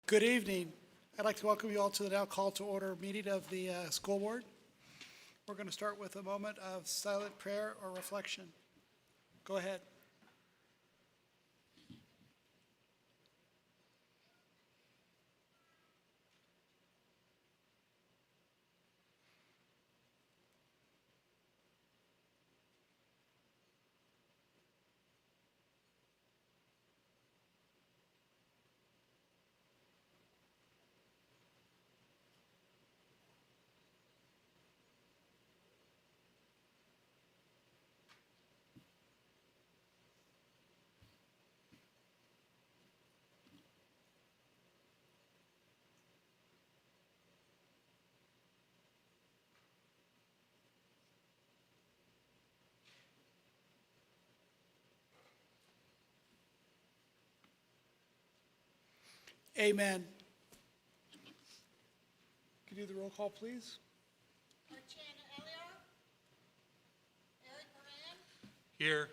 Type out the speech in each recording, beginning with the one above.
Good evening. I'd like to welcome you all to the now call to order meeting of the school board. We're going to start with a moment of silent prayer or reflection. Go ahead. Amen. Can you do the roll call, please? Marchana Elliott. Eric Moran. Here.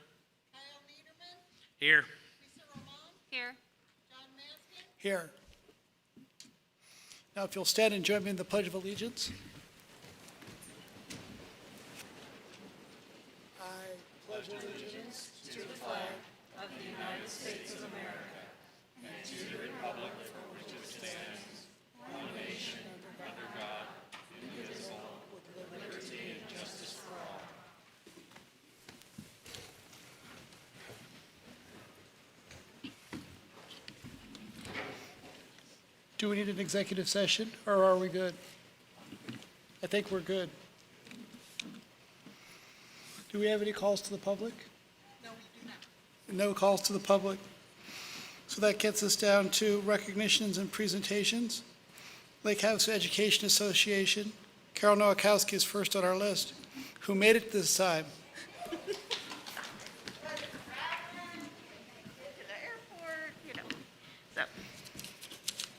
Kyle Niederman. Here. Lisa Roman. Here. John Maskin. Here. Now, if you'll stand and join me in the Pledge of Allegiance. I pledge allegiance to the flag Of the United States of America and to the republic for which it stands, one nation, under God, indivisible, with liberty and justice for all. Do we need an executive session, or are we good? I think we're good. Do we have any calls to the public? No, we do not. No calls to the public. So that gets us down to recognitions and presentations. Lake Havasu Education Association. Carol Nowakowski is first on our list. Who made it this time? To the airport, So,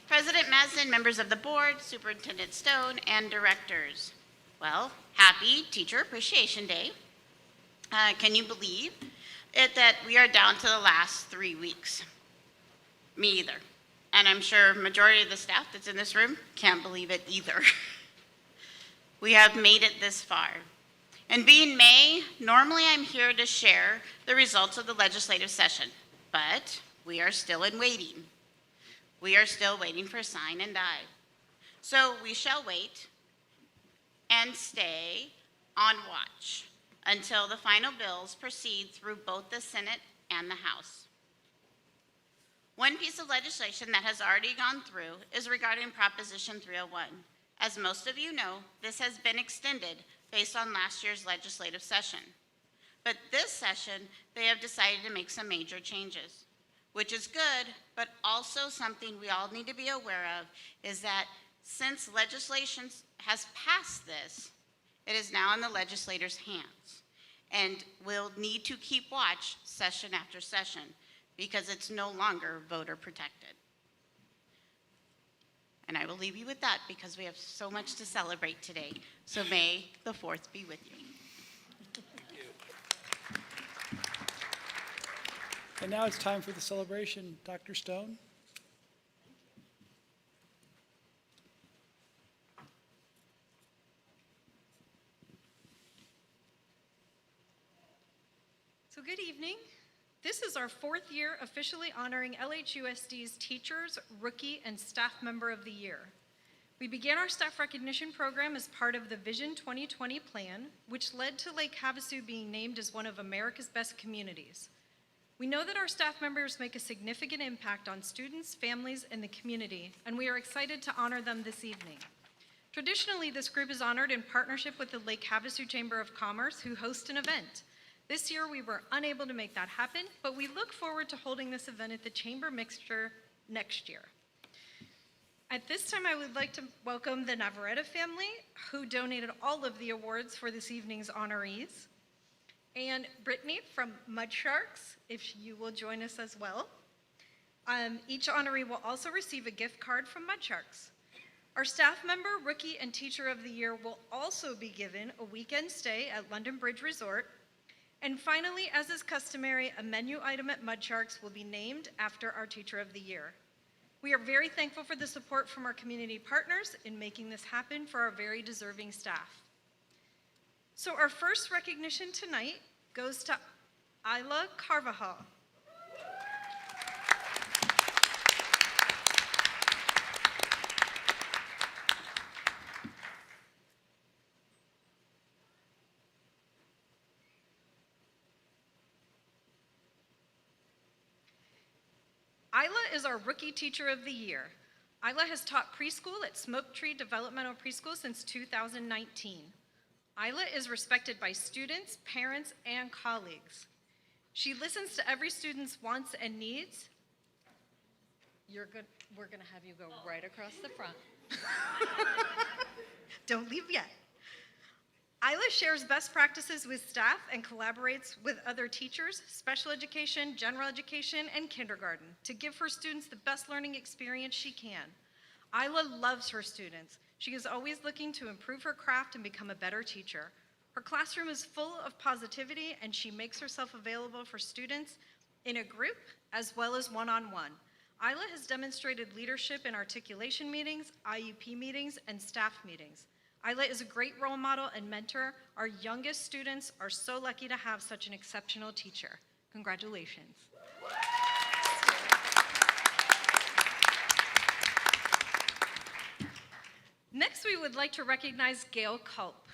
President Madsen, members of the board, Superintendent Stone, and directors. Well, happy Teacher Appreciation Day. Can you believe it that we are down to the last 3 weeks? Me either. And I'm sure majority of the staff that's in this room can't believe it either. We have made it this far. And being May, normally I'm here to share the results of the legislative session, but we are still in waiting. We are still waiting for sign and die. So we shall wait and stay on watch until the final bills proceed through both the Senate and the House. One piece of legislation that has already gone through is regarding Proposition 301. As most of you know, this has been extended based on last year's legislative session. But this session, they have decided to make some major changes, which is good, but also something we all need to be aware of is that since legislation has passed this, it is now in the legislators' hands. And we'll need to keep watch session after session because it's no longer voter protected. And I will leave you with that because we have so much to celebrate today. So may the 4th be with you. And now it's time for the celebration. Dr. Stone? So good evening. This is our 4th year officially honoring LHUSD's Teachers, Rookie, and Staff Member of the Year. We began our staff recognition program as part of the Vision 2020 plan, which led to Lake Havasu being named as one of America's best communities. We know that our staff members make a significant impact on students, families, and the community, and we are excited to honor them this evening. Traditionally, this group is honored in partnership with the Lake Havasu Chamber of Commerce, who host an event. This year, we were unable to make that happen, but we look forward to holding this event at the Chamber Mixture next year. At this time, I would like to welcome the Navarrete family, who donated all of the awards for this evening's honorees, and Brittany from Mud Sharks, if you will join us as well. Each honoree will also receive a gift card from Mud Sharks. Our staff member, Rookie, and Teacher of the Year will also be given a weekend stay at London Bridge Resort. And finally, as is customary, a menu item at Mud Sharks will be named after our Teacher of the Year. We are very thankful for the support from our community partners in making this happen for our very deserving staff. So our first recognition tonight goes to Isla Carvajal. Isla is our Rookie Teacher of the Year. Isla has taught preschool at Smoke Tree Developmental Preschool since 2019. Isla is respected by students, parents, and colleagues. She listens to every student's wants and needs. We're gonna have you go right across the front. Don't leave yet. Isla shares best practices with staff and collaborates with other teachers, special education, general education, and kindergarten to give her students the best learning experience she can. Isla loves her students. She is always looking to improve her craft and become a better teacher. Her classroom is full of positivity, and she makes herself available for students in a group as well as one-on-one. Isla has demonstrated leadership in articulation meetings, IEP meetings, and staff meetings. Isla is a great role model and mentor. Our youngest students are so lucky to have such an exceptional teacher. Congratulations. Next, we would like to recognize Gail Culp.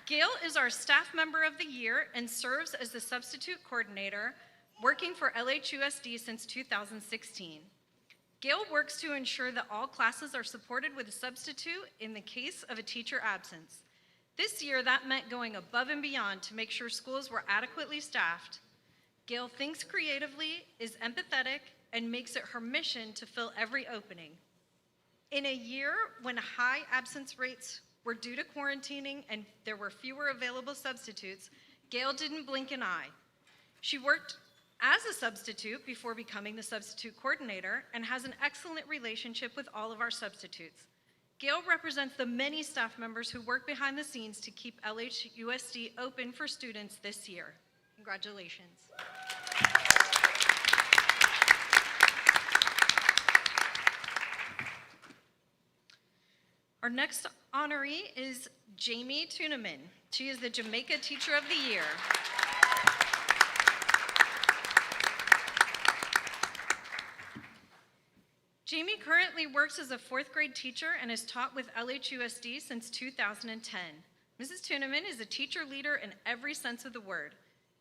Gail is our Staff Member of the Year and serves as the Substitute Coordinator, working for LHUSD since 2016. Gail works to ensure that all classes are supported with a substitute in the case of a teacher absence. This year, that meant going above and beyond to make sure schools were adequately staffed. Gail thinks creatively, is empathetic, and makes it her mission to fill every opening. In a year when high absence rates were due to quarantining and there were fewer available substitutes, Gail didn't blink an eye. She worked as a substitute before becoming the substitute coordinator and has an excellent relationship with all of our substitutes. Gail represents the many staff members who work behind the scenes to keep LHUSD open for students this year. Congratulations. Our next honoree is Jamie Tunaman. She is the Jamaica Teacher of the Year. Jamie currently works as a 4th grade teacher and has taught with LHUSD since 2010. Mrs. Tunaman is a teacher leader in every sense of the word.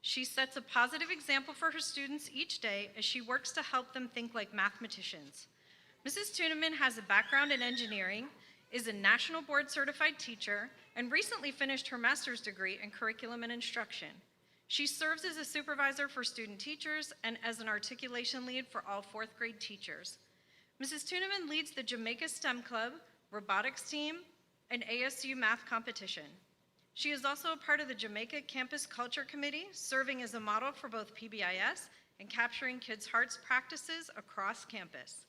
She sets a positive example for her students each day as she works to help them think like mathematicians. Mrs. Tunaman has a background in engineering, is a national board certified teacher, and recently finished her master's degree in curriculum and instruction. She serves as a supervisor for student teachers and as an articulation lead for all 4th grade teachers. Mrs. Tunaman leads the Jamaica STEM Club, robotics team, and ASU math competition. She is also a part of the Jamaica Campus Culture Committee, serving as a model for both PBIS and Capturing Kids' Hearts practices across campus.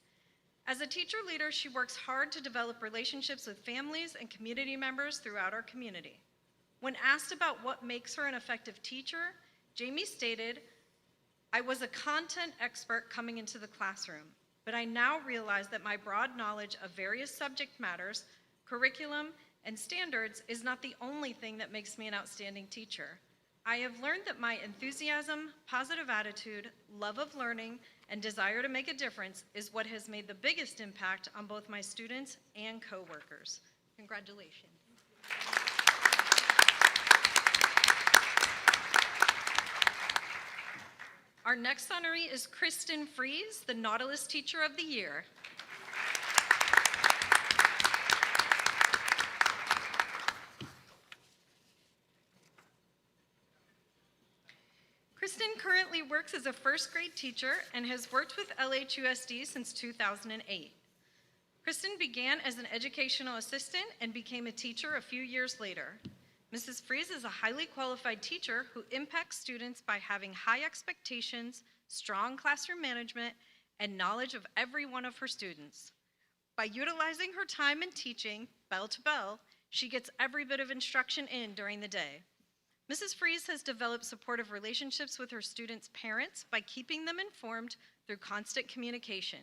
As a teacher leader, she works hard to develop relationships with families and community members throughout our community. When asked about what makes her an effective teacher, Jamie stated, "I was a content expert coming into the classroom, but I now realize that my broad knowledge of various subject matters, curriculum, and standards is not the only thing that makes me an outstanding teacher. I have learned that my enthusiasm, positive attitude, love of learning, and desire to make a difference is what has made the biggest impact on both my students and coworkers." Congratulations. Our next honoree is Kristin Fries, the Nautilus Teacher of the Year. Kristin currently works as a 1st grade teacher and has worked with LHUSD since 2008. Kristin began as an educational assistant and became a teacher a few years later. Mrs. Fries is a highly qualified teacher who impacts students by having high expectations, strong classroom management, and knowledge of every one of her students. By utilizing her time in teaching, bell to bell, she gets every bit of instruction in during the day. Mrs. Fries has developed supportive relationships with her students' parents by keeping them informed through constant communication.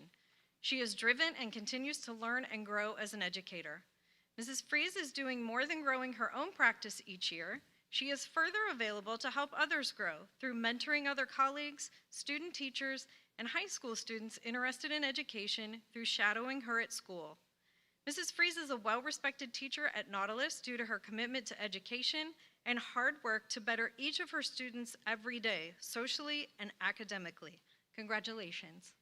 She is driven and continues to learn and grow as an educator. Mrs. Fries is doing more than growing her own practice each year. She is further available to help others grow through mentoring other colleagues, student teachers, and high school students interested in education through shadowing her at school. Mrs. Fries is a well-respected teacher at Nautilus due to her commitment to education and hard work to better each of her students every day, socially and academically. Congratulations.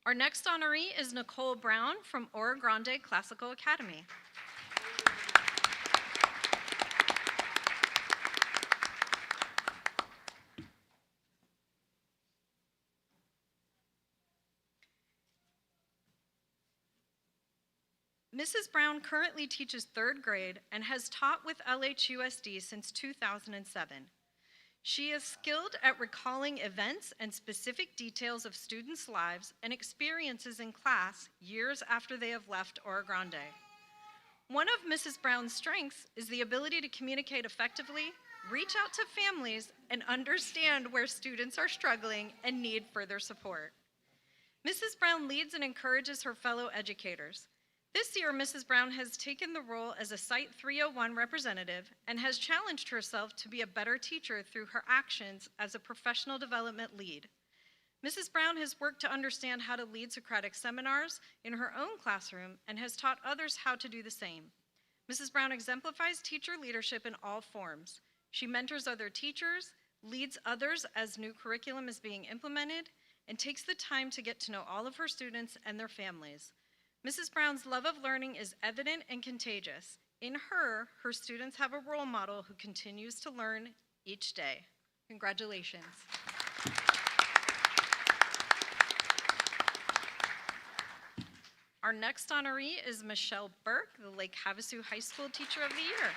Our next honoree is Nicole Brown from Oro Grande Classical Academy. Mrs. Brown currently teaches 3rd grade and has taught with LHUSD since 2007. She is skilled at recalling events and specific details of students' lives and experiences in class years after they have left Oro Grande. One of Mrs. Brown's strengths is the ability to communicate effectively, reach out to families, and understand where students are struggling and need further support. Mrs. Brown leads and encourages her fellow educators. This year, Mrs. Brown has taken the role as a Site 301 representative and has challenged herself to be a better teacher through her actions as a professional development lead. Mrs. Brown has worked to understand how to lead Socratic seminars in her own classroom and has taught others how to do the same. Mrs. Brown exemplifies teacher leadership in all forms. She mentors other teachers, leads others as new curriculum is being implemented, and takes the time to get to know all of her students and their families. Mrs. Brown's love of learning is evident and contagious. In her, her students have a role model who continues to learn each day. Congratulations. Our next honoree is Michelle Burke, the Lake Havasu High School Teacher of the Year.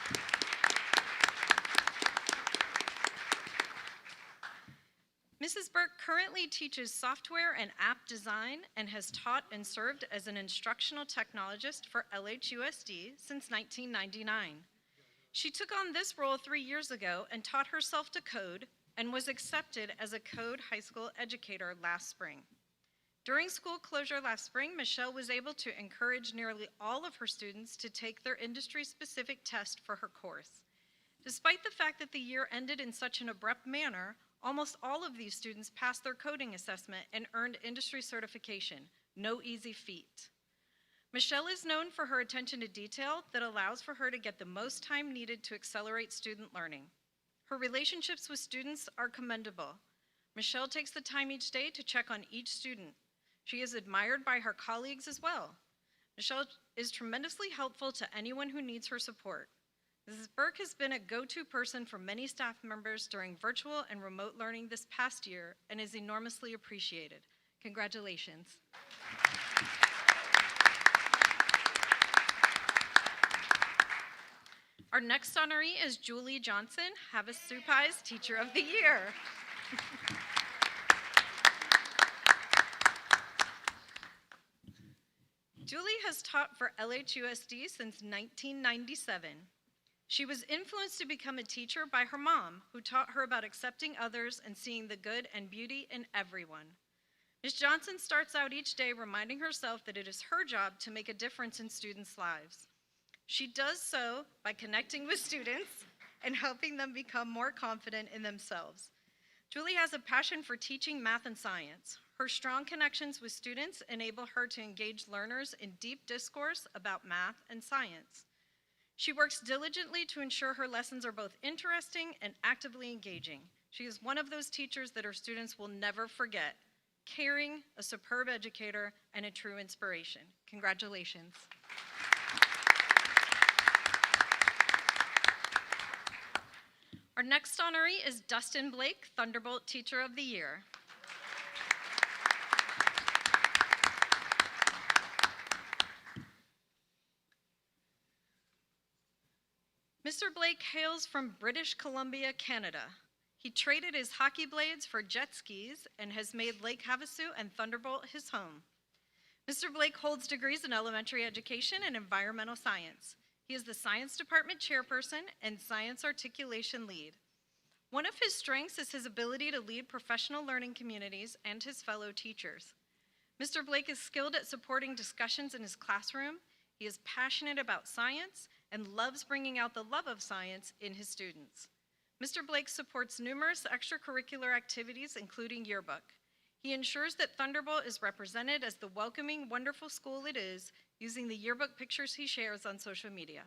Mrs. Burke currently teaches software and app design and has taught and served as an instructional technologist for LHUSD since 1999. She took on this role 3 years ago and taught herself to code and was accepted as a code high school educator last spring. During school closure last spring, Michelle was able to encourage nearly all of her students to take their industry-specific test for her course. Despite the fact that the year ended in such an abrupt manner, almost all of these students passed their coding assessment and earned industry certification. No easy feat. Michelle is known for her attention to detail that allows for her to get the most time needed to accelerate student learning. Her relationships with students are commendable. Michelle takes the time each day to check on each student. She is admired by her colleagues as well. Michelle is tremendously helpful to anyone who needs her support. Mrs. Burke has been a go-to person for many staff members during virtual and remote learning this past year and is enormously appreciated. Congratulations. Our next honoree is Julie Johnson, Havasu Pi's Teacher of the Year. Julie has taught for LHUSD since 1997. She was influenced to become a teacher by her mom, who taught her about accepting others and seeing the good and beauty in everyone. Ms. Johnson starts out each day reminding herself that it is her job to make a difference in students' lives. She does so by connecting with students and helping them become more confident in themselves. Julie has a passion for teaching math and science. Her strong connections with students enable her to engage learners in deep discourse about math and science. She works diligently to ensure her lessons are both interesting and actively engaging. She is one of those teachers that her students will never forget, caring, a superb educator, and a true inspiration. Congratulations. Our next honoree is Dustin Blake, Thunderbolt Teacher of the Year. Mr. Blake hails from British Columbia, Canada. He traded his hockey blades for jet skis and has made Lake Havasu and Thunderbolt his home. Mr. Blake holds degrees in elementary education and environmental science. He is the science department chairperson and science articulation lead. One of his strengths is his ability to lead professional learning communities and his fellow teachers. Mr. Blake is skilled at supporting discussions in his classroom. He is passionate about science and loves bringing out the love of science in his students. Mr. Blake supports numerous extracurricular activities, including yearbook. He ensures that Thunderbolt is represented as the welcoming, wonderful school it is, using the yearbook pictures he shares on social media.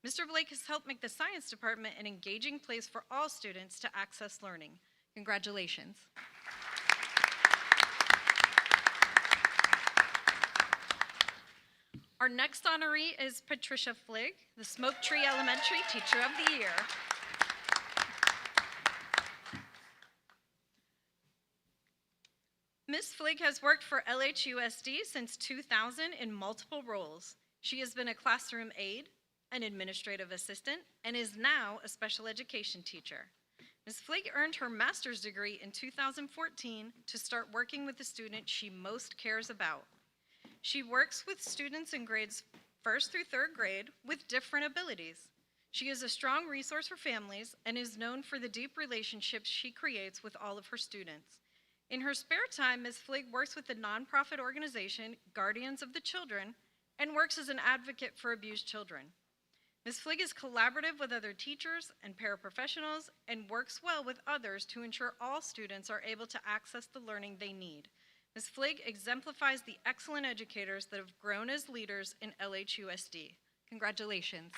Mr. Blake has helped make the science department an engaging place for all students to access learning. Congratulations. Our next honoree is Patricia Fligg, the Smoke Tree Elementary Teacher of the Year. Ms. Fligg has worked for LHUSD since 2000 in multiple roles. She has been a classroom aide, an administrative assistant, and is now a special education teacher. Ms. Fligg earned her master's degree in 2014 to start working with the student she most cares about. She works with students in grades 1st through 3rd grade with different abilities. She is a strong resource for families and is known for the deep relationships she creates with all of her students. In her spare time, Ms. Fligg works with the nonprofit organization Guardians of the Children and works as an advocate for abused children. Ms. Fligg is collaborative with other teachers and paraprofessionals and works well with others to ensure all students are able to access the learning they need. Ms. Fligg exemplifies the excellent educators that have grown as leaders in LHUSD. Congratulations.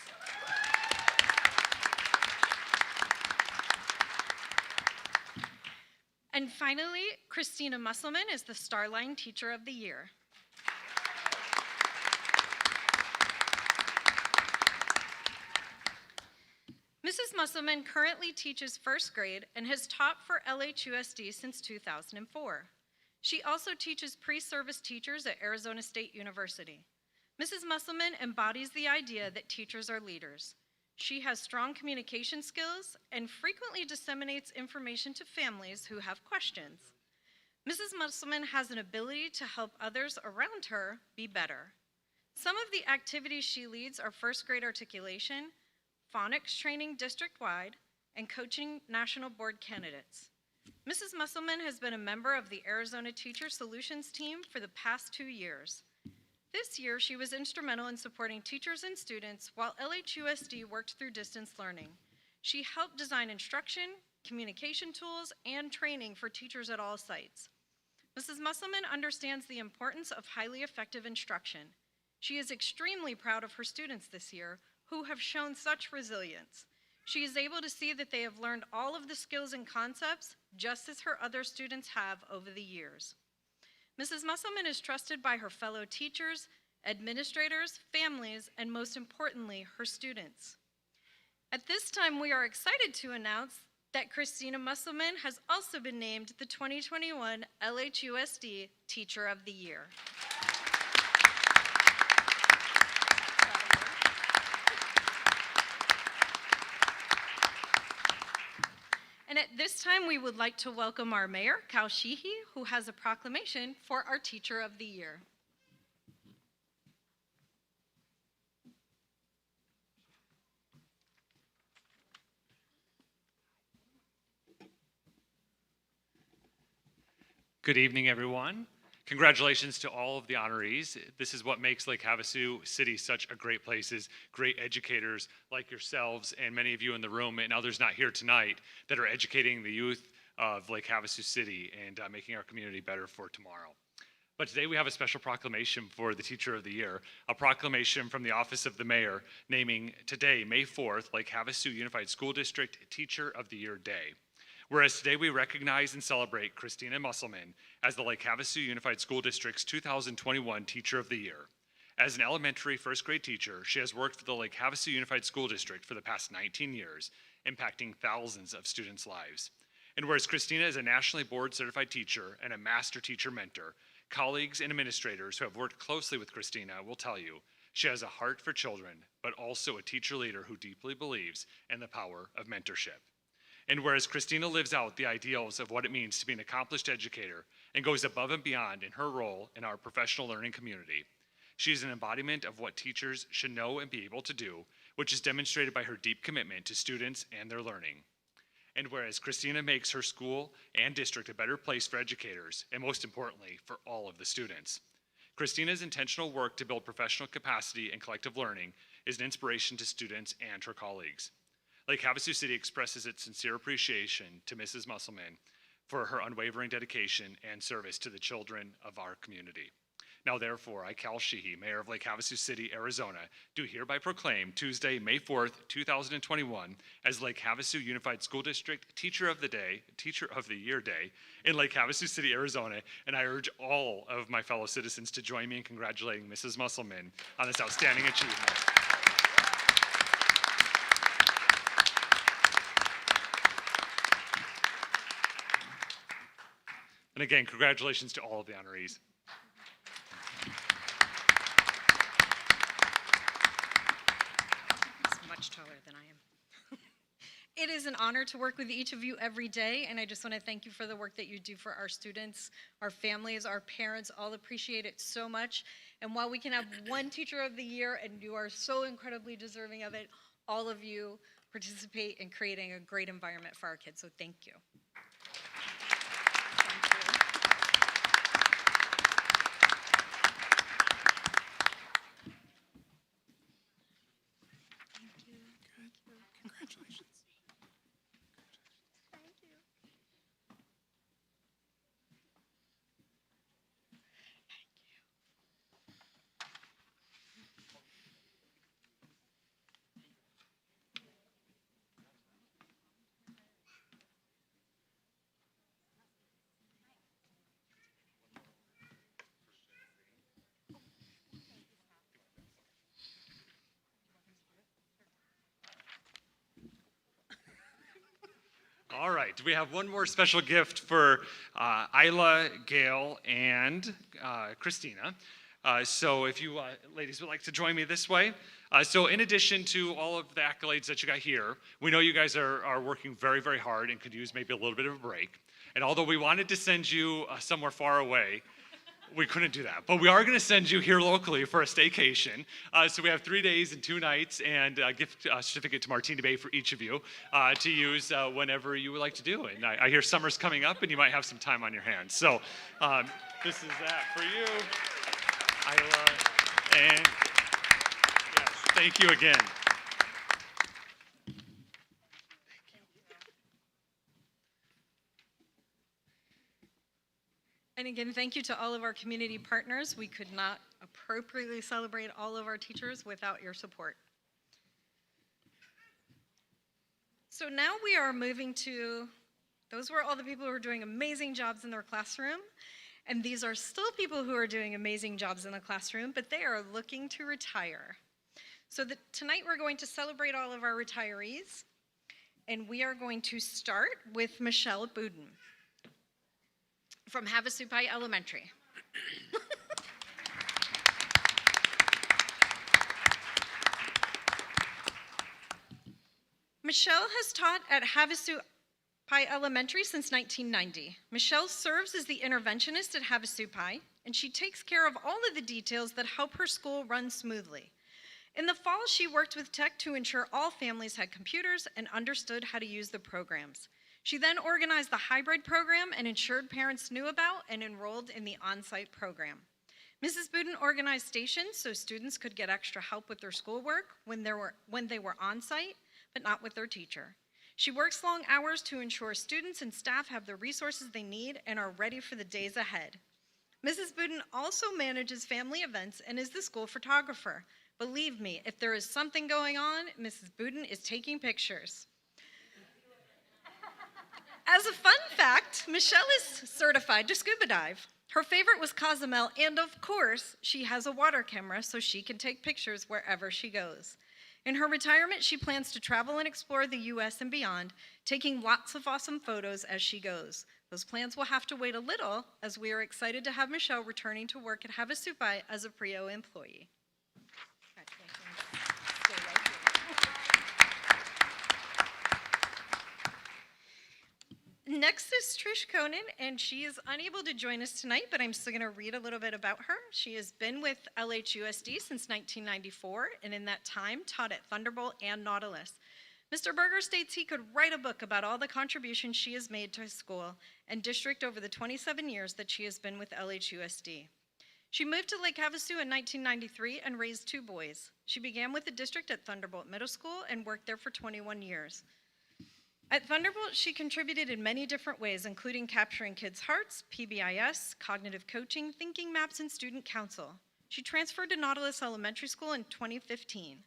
And finally, Christina Musselman is the Starline Teacher of the Year. Mrs. Musselman currently teaches 1st grade and has taught for LHUSD since 2004. She also teaches pre-service teachers at Arizona State University. Mrs. Musselman embodies the idea that teachers are leaders. She has strong communication skills and frequently disseminates information to families who have questions. Mrs. Musselman has an ability to help others around her be better. Some of the activities she leads are 1st grade articulation, phonics training district-wide, and coaching national board candidates. Mrs. Musselman has been a member of the Arizona Teacher Solutions team for the past 2 years. This year, she was instrumental in supporting teachers and students while LHUSD worked through distance learning. She helped design instruction, communication tools, and training for teachers at all sites. Mrs. Musselman understands the importance of highly effective instruction. She is extremely proud of her students this year, who have shown such resilience. She is able to see that they have learned all of the skills and concepts just as her other students have over the years. Mrs. Musselman is trusted by her fellow teachers, administrators, families, and most importantly, her students. At this time, we are excited to announce that Christina Musselman has also been named the 2021 LHUSD Teacher of the Year. And at this time, we would like to welcome our mayor, Cal Sheehy, who has a proclamation for our Teacher of the Year. Good evening, everyone. Congratulations to all of the honorees. This is what makes Lake Havasu City such a great place, is great educators like yourselves and many of you in the room and others not here tonight that are educating the youth of Lake Havasu City and making our community better for tomorrow. But today we have a special proclamation for the Teacher of the Year, a proclamation from the Office of the Mayor naming today, May 4th, Lake Havasu Unified School District Teacher of the Year Day. Whereas today we recognize and celebrate Christina Musselman as the Lake Havasu Unified School District's 2021 Teacher of the Year. As an elementary 1st grade teacher, she has worked for the Lake Havasu Unified School District for the past 19 years, impacting thousands of students' lives. And whereas Christina is a nationally board certified teacher and a master teacher mentor, colleagues and administrators who have worked closely with Christina will tell you she has a heart for children, but also a teacher leader who deeply believes in the power of mentorship. And whereas Christina lives out the ideals of what it means to be an accomplished educator and goes above and beyond in her role in our professional learning community, she is an embodiment of what teachers should know and be able to do, which is demonstrated by her deep commitment to students and their learning. And whereas Christina makes her school and district a better place for educators, and most importantly, for all of the students. Christina's intentional work to build professional capacity and collective learning is an inspiration to students and her colleagues. Lake Havasu City expresses its sincere appreciation to Mrs. Musselman for her unwavering dedication and service to the children of our community. Now therefore, I, Cal Sheehy, Mayor of Lake Havasu City, Arizona, do hereby proclaim Tuesday, May 4th, 2021 as Lake Havasu Unified School District Teacher of the Year Day in Lake Havasu City, Arizona, and I urge all of my fellow citizens to join me in congratulating Mrs. Musselman on this outstanding achievement. And again, congratulations to all of the honorees. Much taller than I am. It is an honor to work with each of you every day, and I just want to thank you for the work that you do for our students, our families, our parents, all appreciate it so much. And while we can have one Teacher of the Year, and you are so incredibly deserving of it, all of you participate in creating a great environment for our kids, so thank you. Congratulations. All right, we have one more special gift for Isla, Gail, and Christina. So if you ladies would like to join me this way. So in addition to all of the accolades that you got here, we know you guys are working very, very hard and could use maybe a little bit of a break. And although we wanted to send you somewhere far away, we couldn't do that. But we are going to send you here locally for a staycation. So we have 3 days and 2 nights and a gift certificate to Martina Bay for each of you to use whenever you would like to do it. And I hear summer's coming up and you might have some time on your hands. So this is that for you, Isla. And yes, thank you again. And again, thank you to all of our community partners. We could not appropriately celebrate all of our teachers without your support. So now we are moving to, those were all the people who are doing amazing jobs in their classroom. And these are still people who are doing amazing jobs in the classroom, but they are looking to retire. So tonight we're going to celebrate all of our retirees. And we are going to start with Michelle Budin from Havasu Elementary. Michelle has taught at Havasu Elementary since 1990. Michelle serves as the interventionist at Havasu, and she takes care of all of the details that help her school run smoothly. In the fall, she worked with tech to ensure all families had computers and understood how to use the programs. She then organized the hybrid program and ensured parents knew about and enrolled in the on-site program. Mrs. Budin organized stations so students could get extra help with their schoolwork when they were on-site, but not with their teacher. She works long hours to ensure students and staff have the resources they need and are ready for the days ahead. Mrs. Budin also manages family events and is the school photographer. Believe me, if there is something going on, Mrs. Budin is taking pictures. As a fun fact, Michelle is certified to scuba dive. Her favorite was Cozumel, and of course, she has a water camera so she can take pictures wherever she goes. In her retirement, she plans to travel and explore the U.S. and beyond, taking lots of awesome photos as she goes. Those plans will have to wait a little, as we are excited to have Michelle returning to work at Havasu as a PRIO employee. Next is Trish Conan, and she is unable to join us tonight, but I'm still going to read a little bit about her. She has been with LHUSD since 1994, and in that time taught at Thunderbolt and Nautilus. Mr. Berger states he could write a book about all the contributions she has made to his school and district over the 27 years that she has been with LHUSD. She moved to Lake Havasu in 1993 and raised 2 boys. She began with the district at Thunderbolt Middle School and worked there for 21 years. At Thunderbolt, she contributed in many different ways, including capturing kids' hearts, PBIS, cognitive coaching, thinking maps, and student council. She transferred to Nautilus Elementary School in 2015.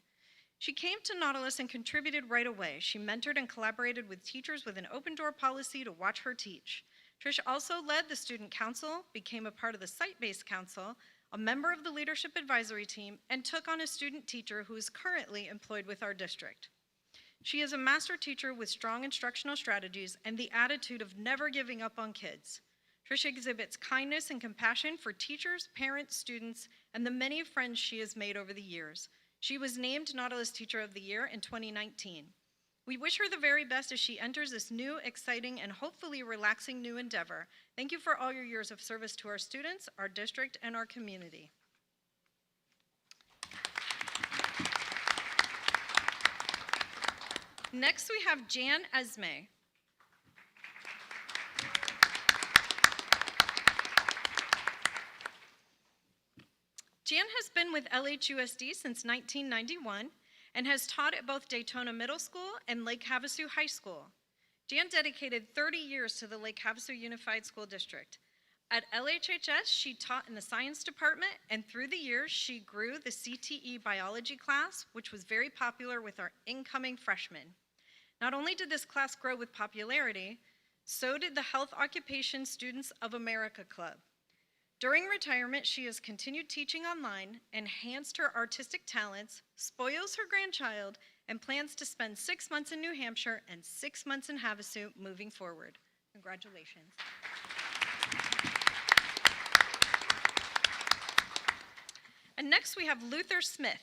She came to Nautilus and contributed right away. She mentored and collaborated with teachers with an open door policy to watch her teach. Trish also led the student council, became a part of the site-based council, a member of the leadership advisory team, and took on a student teacher who is currently employed with our district. She is a master teacher with strong instructional strategies and the attitude of never giving up on kids. Trish exhibits kindness and compassion for teachers, parents, students, and the many friends she has made over the years. She was named Nautilus Teacher of the Year in 2019. We wish her the very best as she enters this new, exciting, and hopefully relaxing new endeavor. Thank you for all your years of service to our students, our district, and our community. Next, we have Jan Esme. Jan has been with LHUSD since 1991 and has taught at both Daytona Middle School and Lake Havasu High School. Jan dedicated 30 years to the Lake Havasu Unified School District. At LHHS, she taught in the science department, and through the years, she grew the CTE biology class, which was very popular with our incoming freshmen. Not only did this class grow with popularity, so did the Health Occupation Students of America Club. During retirement, she has continued teaching online, enhanced her artistic talents, spoils her grandchild, and plans to spend 6 months in New Hampshire and 6 months in Havasu moving forward. Congratulations. And next we have Luther Smith.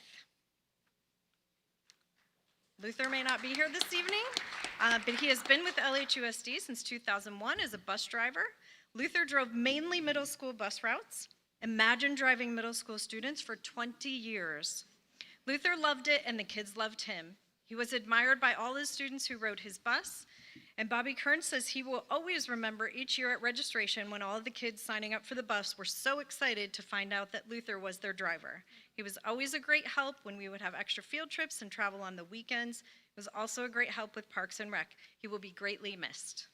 Luther may not be here this evening, but he has been with LHUSD since 2001 as a bus driver. Luther drove mainly middle school bus routes. Imagine driving middle school students for 20 years. Luther loved it and the kids loved him. He was admired by all his students who rode his bus, and Bobby Kern says he will always remember each year at registration when all of the kids signing up for the bus were so excited to find out that Luther was their driver. He was always a great help when we would have extra field trips and travel on the weekends. He was also a great help with Parks and Rec. He will be greatly missed.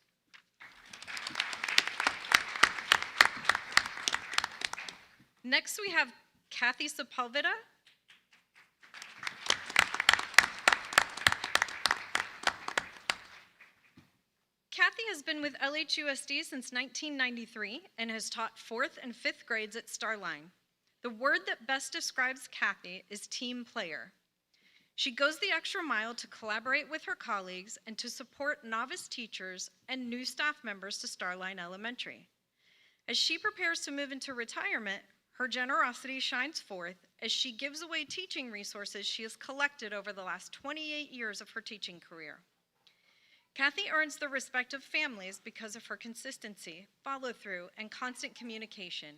Next we have Kathy Sapalvada. Kathy has been with LHUSD since 1993 and has taught 4th and 5th grades at Starline. The word that best describes Kathy is team player. She goes the extra mile to collaborate with her colleagues and to support novice teachers and new staff members to Starline Elementary. As she prepares to move into retirement, her generosity shines forth as she gives away teaching resources she has collected over the last 28 years of her teaching career. Kathy earns the respect of families because of her consistency, follow-through, and constant communication.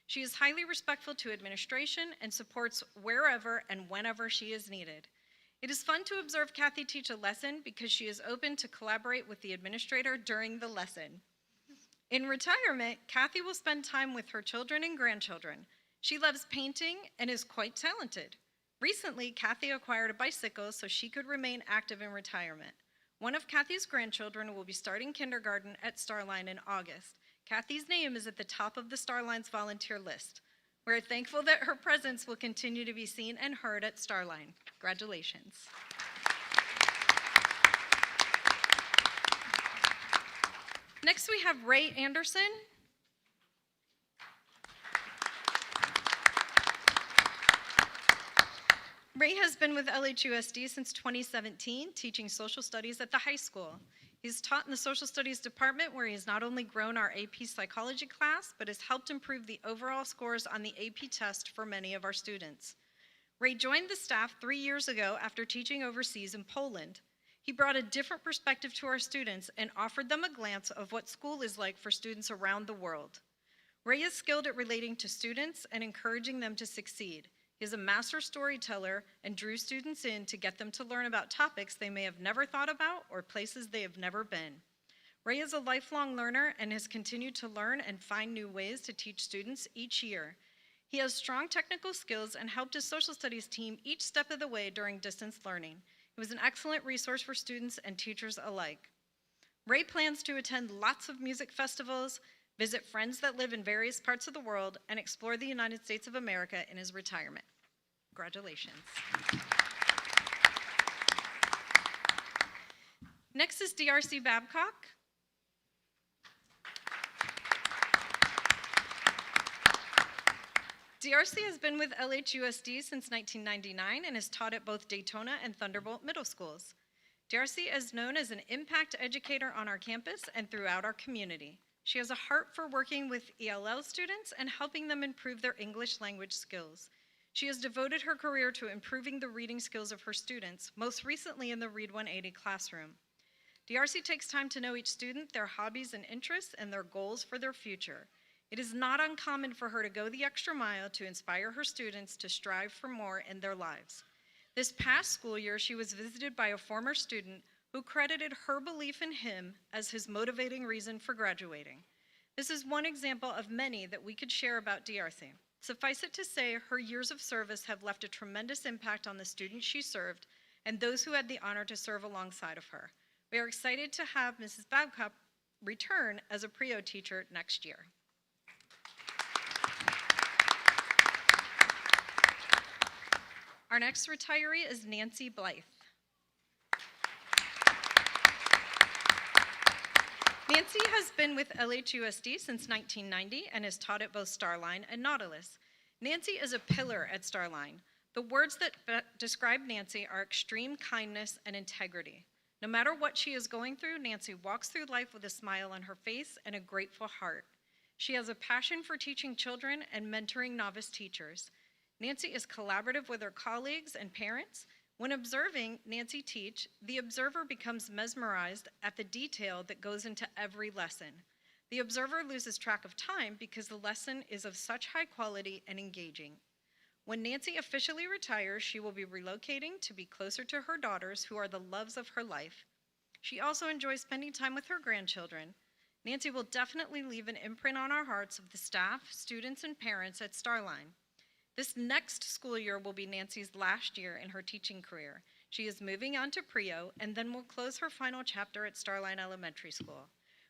She is highly respectful to administration and supports wherever and whenever she is needed. It is fun to observe Kathy teach a lesson because she is open to collaborate with the administrator during the lesson. In retirement, Kathy will spend time with her children and grandchildren. She loves painting and is quite talented. Recently, Kathy acquired a bicycle so she could remain active in retirement. One of Kathy's grandchildren will be starting kindergarten at Starline in August. Kathy's name is at the top of the Starline's volunteer list. We're thankful that her presence will continue to be seen and heard at Starline. Congratulations. Next, we have Ray Anderson. Ray has been with LHUSD since 2017, teaching social studies at the high school. He's taught in the social studies department where he has not only grown our AP psychology class, but has helped improve the overall scores on the AP test for many of our students. Ray joined the staff 3 years ago after teaching overseas in Poland. He brought a different perspective to our students and offered them a glance of what school is like for students around the world. Ray is skilled at relating to students and encouraging them to succeed. He is a master storyteller and drew students in to get them to learn about topics they may have never thought about or places they have never been. Ray is a lifelong learner and has continued to learn and find new ways to teach students each year. He has strong technical skills and helped his social studies team each step of the way during distance learning. He was an excellent resource for students and teachers alike. Ray plans to attend lots of music festivals, visit friends that live in various parts of the world, and explore the United States of America in his retirement. Congratulations. Next is DRC Babcock. DRC has been with LHUSD since 1999 and has taught at both Daytona and Thunderbolt middle schools. DRC is known as an impact educator on our campus and throughout our community. She has a heart for working with ELL students and helping them improve their English language skills. She has devoted her career to improving the reading skills of her students, most recently in the Read 180 classroom. DRC takes time to know each student, their hobbies and interests, and their goals for their future. It is not uncommon for her to go the extra mile to inspire her students to strive for more in their lives. This past school year, she was visited by a former student who credited her belief in him as his motivating reason for graduating. This is one example of many that we could share about DRC. Suffice it to say, her years of service have left a tremendous impact on the students she served and those who had the honor to serve alongside of her. We are excited to have Mrs. Babcock return as a PREO teacher next year. Our next retiree is Nancy Blythe. Nancy has been with LHUSD since 1990 and has taught at both Starline and Nautilus. Nancy is a pillar at Starline. The words that describe Nancy are extreme kindness and integrity. No matter what she is going through, Nancy walks through life with a smile on her face and a grateful heart. She has a passion for teaching children and mentoring novice teachers. Nancy is collaborative with her colleagues and parents. When observing Nancy teach, the observer becomes mesmerized at the detail that goes into every lesson. The observer loses track of time because the lesson is of such high quality and engaging. When Nancy officially retires, she will be relocating to be closer to her daughters, who are the loves of her life. She also enjoys spending time with her grandchildren. Nancy will definitely leave an imprint on our hearts of the staff, students, and parents at Starline. This next school year will be Nancy's last year in her teaching career. She is moving on to PREO and then will close her final chapter at Starline Elementary School.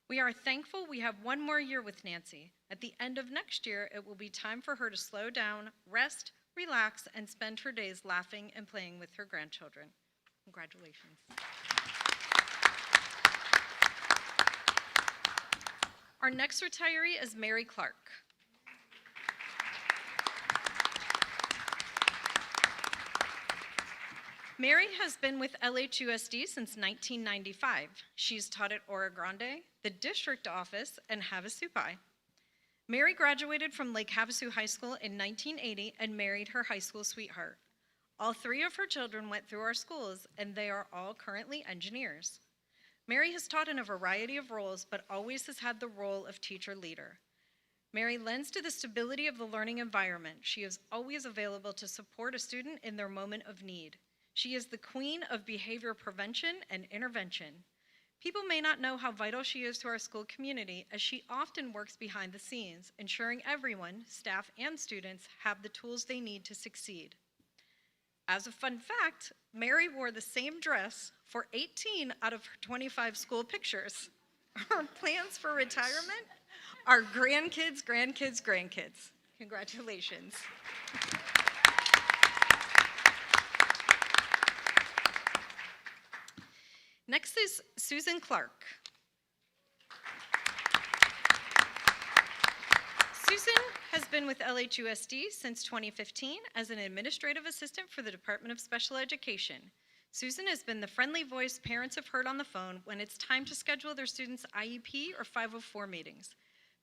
We are thankful we have one more year with Nancy. At the end of next year, it will be time for her to slow down, rest, relax, and spend her days laughing and playing with her grandchildren. Congratulations. Our next retiree is Mary Clark. Mary has been with LHUSD since 1995. She's taught at Oro Grande, the district office, and Havasu. Mary graduated from Lake Havasu High School in 1980 and married her high school sweetheart. All three of her children went through our schools, and they are all currently engineers. Mary has taught in a variety of roles, but always has had the role of teacher leader. Mary lends to the stability of the learning environment. She is always available to support a student in their moment of need. She is the queen of behavior prevention and intervention. People may not know how vital she is to our school community, as she often works behind the scenes, ensuring everyone, staff and students, have the tools they need to succeed. As a fun fact, Mary wore the same dress for 18 out of her 25 school pictures. Her plans for retirement are grandkids, grandkids, grandkids. Congratulations. Next is Susan Clark. Susan has been with LHUSD since 2015 as an administrative assistant for the Department of Special Education. Susan has been the friendly voice parents have heard on the phone when it's time to schedule their students' IEP or 504 meetings.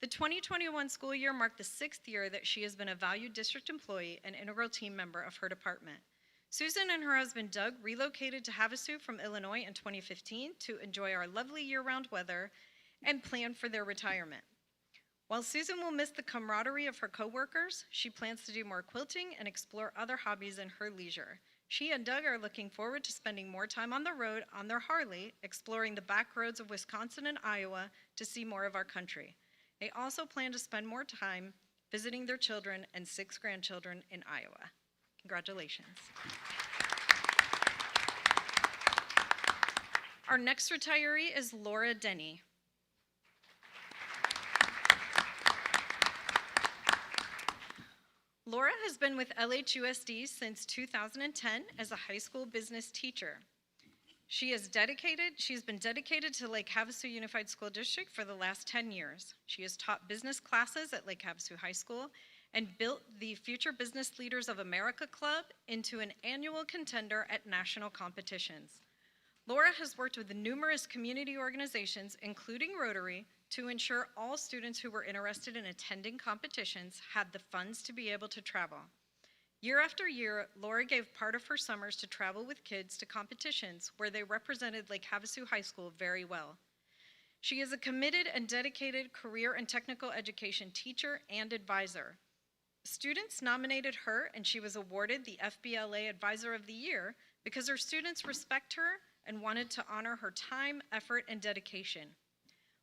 The 2021 school year marked the 6th year that she has been a valued district employee and integral team member of her department. Susan and her husband Doug relocated to Havasu from Illinois in 2015 to enjoy our lovely year-round weather and plan for their retirement. While Susan will miss the camaraderie of her coworkers, she plans to do more quilting and explore other hobbies in her leisure. She and Doug are looking forward to spending more time on the road on their Harley, exploring the back roads of Wisconsin and Iowa to see more of our country. They also plan to spend more time visiting their children and 6 grandchildren in Iowa. Congratulations. Our next retiree is Laura Denney. Laura has been with LHUSD since 2010 as a high school business teacher. She's been dedicated to Lake Havasu Unified School District for the last 10 years. She has taught business classes at Lake Havasu High School and built the Future Business Leaders of America Club into an annual contender at national competitions. Laura has worked with numerous community organizations, including Rotary, to ensure all students who were interested in attending competitions had the funds to be able to travel. Year after year, Laura gave part of her summers to travel with kids to competitions where they represented Lake Havasu High School very well. She is a committed and dedicated career and technical education teacher and advisor. Students nominated her and she was awarded the FBLA Advisor of the Year because her students respect her and wanted to honor her time, effort, and dedication.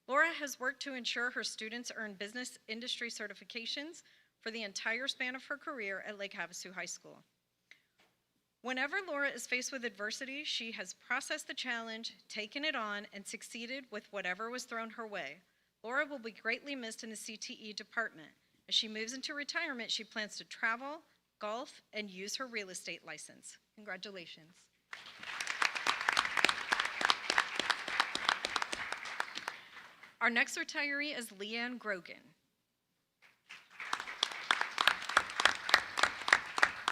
Laura has worked to ensure her students earn business industry certifications for the entire span of her career at Lake Havasu High School. Whenever Laura is faced with adversity, she has processed the challenge, taken it on, and succeeded with whatever was thrown her way. Laura will be greatly missed in the CTE department. As she moves into retirement, she plans to travel, golf, and use her real estate license. Congratulations. Our next retiree is Leanne Grogan.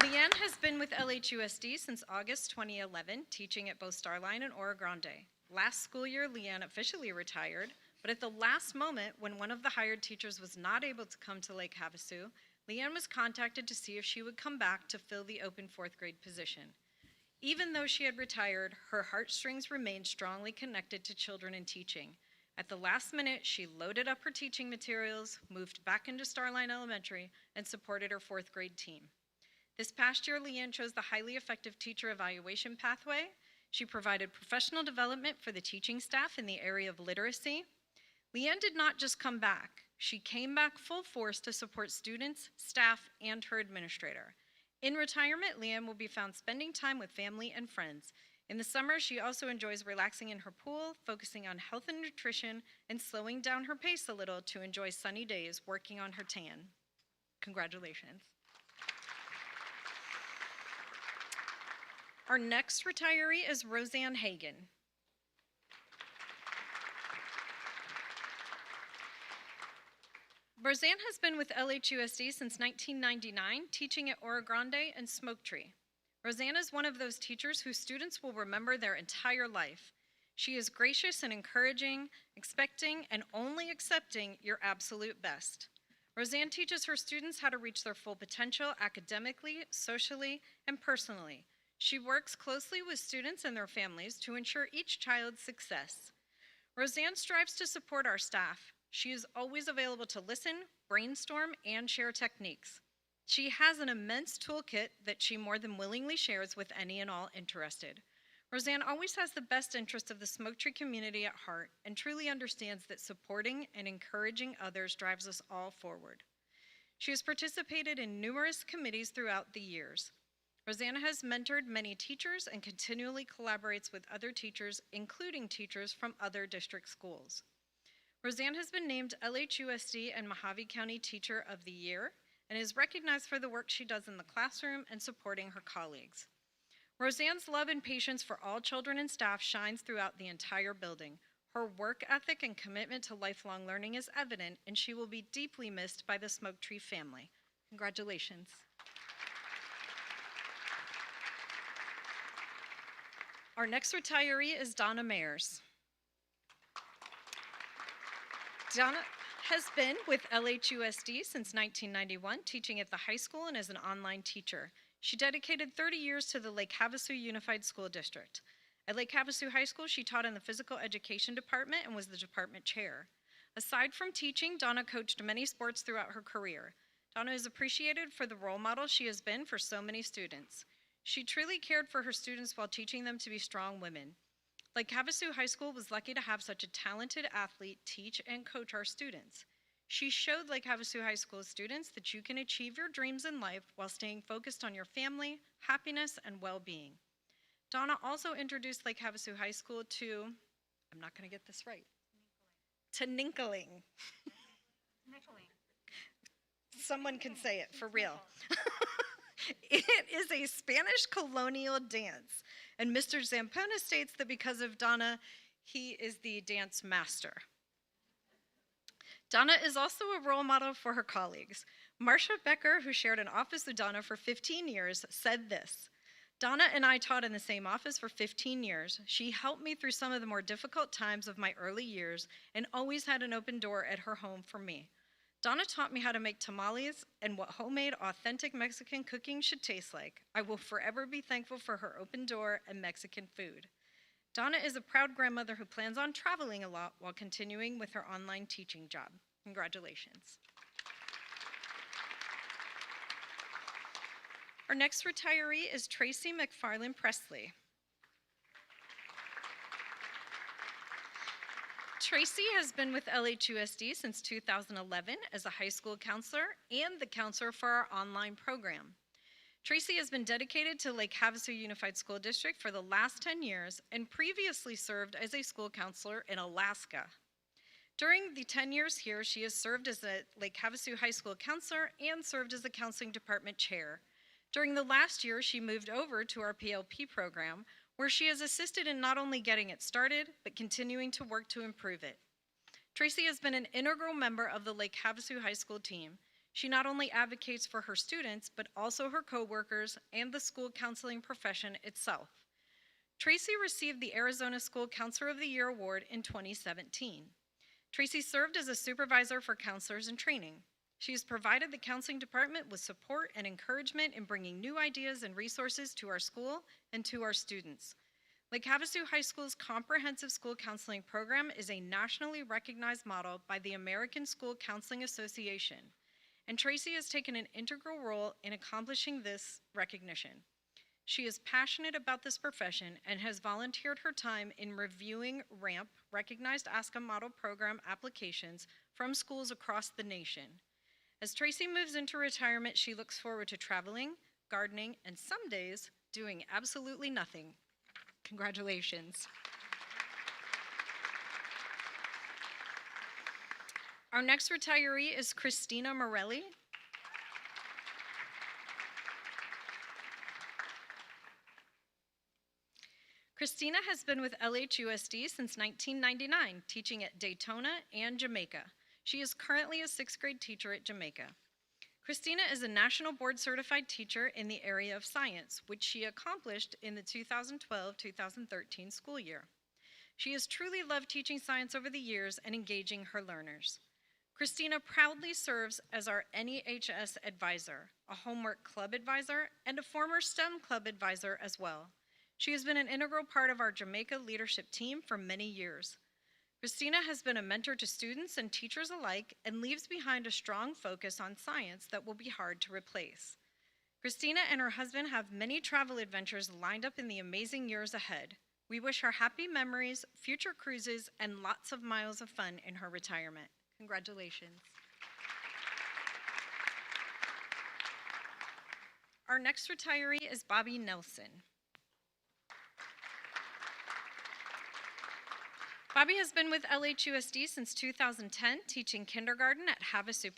Leanne has been with LHUSD since August 2011, teaching at both Starline and Oro Grande. Last school year, Leanne officially retired, but at the last moment, when one of the hired teachers was not able to come to Lake Havasu, Leanne was contacted to see if she would come back to fill the open 4th grade position. Even though she had retired, her heartstrings remained strongly connected to children and teaching. At the last minute, she loaded up her teaching materials, moved back into Starline Elementary, and supported her 4th grade team. This past year, Leanne chose the highly effective teacher evaluation pathway. She provided professional development for the teaching staff in the area of literacy. Leanne did not just come back. She came back full force to support students, staff, and her administrator. In retirement, Leanne will be found spending time with family and friends. In the summer, she also enjoys relaxing in her pool, focusing on health and nutrition, and slowing down her pace a little to enjoy sunny days working on her tan. Congratulations. Our next retiree is Roseanne Hagen. Roseanne has been with LHUSD since 1999, teaching at Oro Grande and Smoke Tree. Roseanne is one of those teachers whose students will remember their entire life. She is gracious and encouraging, expecting and only accepting your absolute best. Roseanne teaches her students how to reach their full potential academically, socially, and personally. She works closely with students and their families to ensure each child's success. Roseanne strives to support our staff. She is always available to listen, brainstorm, and share techniques. She has an immense toolkit that she more than willingly shares with any and all interested. Roseanne always has the best interest of the Smoke Tree community at heart and truly understands that supporting and encouraging others drives us all forward. She has participated in numerous committees throughout the years. Roseanne has mentored many teachers and continually collaborates with other teachers, including teachers from other district schools. Roseanne has been named LHUSD and Mojave County Teacher of the Year and is recognized for the work she does in the classroom and supporting her colleagues. Roseanne's love and patience for all children and staff shines throughout the entire building. Her work ethic and commitment to lifelong learning is evident, and she will be deeply missed by the Smoke Tree family. Congratulations. Our next retiree is Donna Meyers. Donna has been with LHUSD since 1991, teaching at the high school and as an online teacher. She dedicated 30 years to the Lake Havasu Unified School District. At Lake Havasu High School, she taught in the physical education department and was the department chair. Aside from teaching, Donna coached many sports throughout her career. Donna is appreciated for the role model she has been for so many students. She truly cared for her students while teaching them to be strong women. Lake Havasu High School was lucky to have such a talented athlete teach and coach our students. She showed Lake Havasu High School students that you can achieve your dreams in life while staying focused on your family, happiness, and well-being. Donna also introduced Lake Havasu High School to, I'm not going to get this right, to Ninkling. Someone can say it for real. It is a Spanish colonial dance, and Mr. Zampona states that because of Donna, he is the dance master. Donna is also a role model for her colleagues. Marcia Becker, who shared an office with Donna for 15 years, said this: Donna and I taught in the same office for 15 years. She helped me through some of the more difficult times of my early years and always had an open door at her home for me. Donna taught me how to make tamales and what homemade, authentic Mexican cooking should taste like. I will forever be thankful for her open door and Mexican food. Donna is a proud grandmother who plans on traveling a lot while continuing with her online teaching job. Congratulations. Our next retiree is Tracy Mcfarland Presley. Tracy has been with LHUSD since 2011 as a high school counselor and the counselor for our online program. Tracy has been dedicated to Lake Havasu Unified School District for the last 10 years and previously served as a school counselor in Alaska. During the 10 years here, she has served as a Lake Havasu High School counselor and served as the counseling department chair. During the last year, she moved over to our PLP program, where she has assisted in not only getting it started, but continuing to work to improve it. Tracy has been an integral member of the Lake Havasu High School team. She not only advocates for her students, but also her coworkers and the school counseling profession itself. Tracy received the Arizona School Counselor of the Year Award in 2017. Tracy served as a supervisor for counselors in training. She has provided the counseling department with support and encouragement in bringing new ideas and resources to our school and to our students. Lake Havasu High School's comprehensive school counseling program is a nationally recognized model by the American School Counseling Association, and Tracy has taken an integral role in accomplishing this recognition. She is passionate about this profession and has volunteered her time in reviewing RAMP, Recognized ASCA Model Program applications from schools across the nation. As Tracy moves into retirement, she looks forward to traveling, gardening, and some days doing absolutely nothing. Congratulations. Our next retiree is Christina Morelli. Christina has been with LHUSD since 1999, teaching at Daytona and Jamaica. She is currently a 6th grade teacher at Jamaica. Christina is a national board certified teacher in the area of science, which she accomplished in the 2012-2013 school year. She has truly loved teaching science over the years and engaging her learners. Christina proudly serves as our NEHS advisor, a homework club advisor, and a former STEM club advisor as well. She has been an integral part of our Jamaica leadership team for many years. Christina has been a mentor to students and teachers alike and leaves behind a strong focus on science that will be hard to replace. Christina and her husband have many travel adventures lined up in the amazing years ahead. We wish her happy memories, future cruises, and lots of miles of fun in her retirement. Congratulations. Our next retiree is Bobby Nelson. Bobby has been with LHUSD since 2010, teaching kindergarten at Havasu.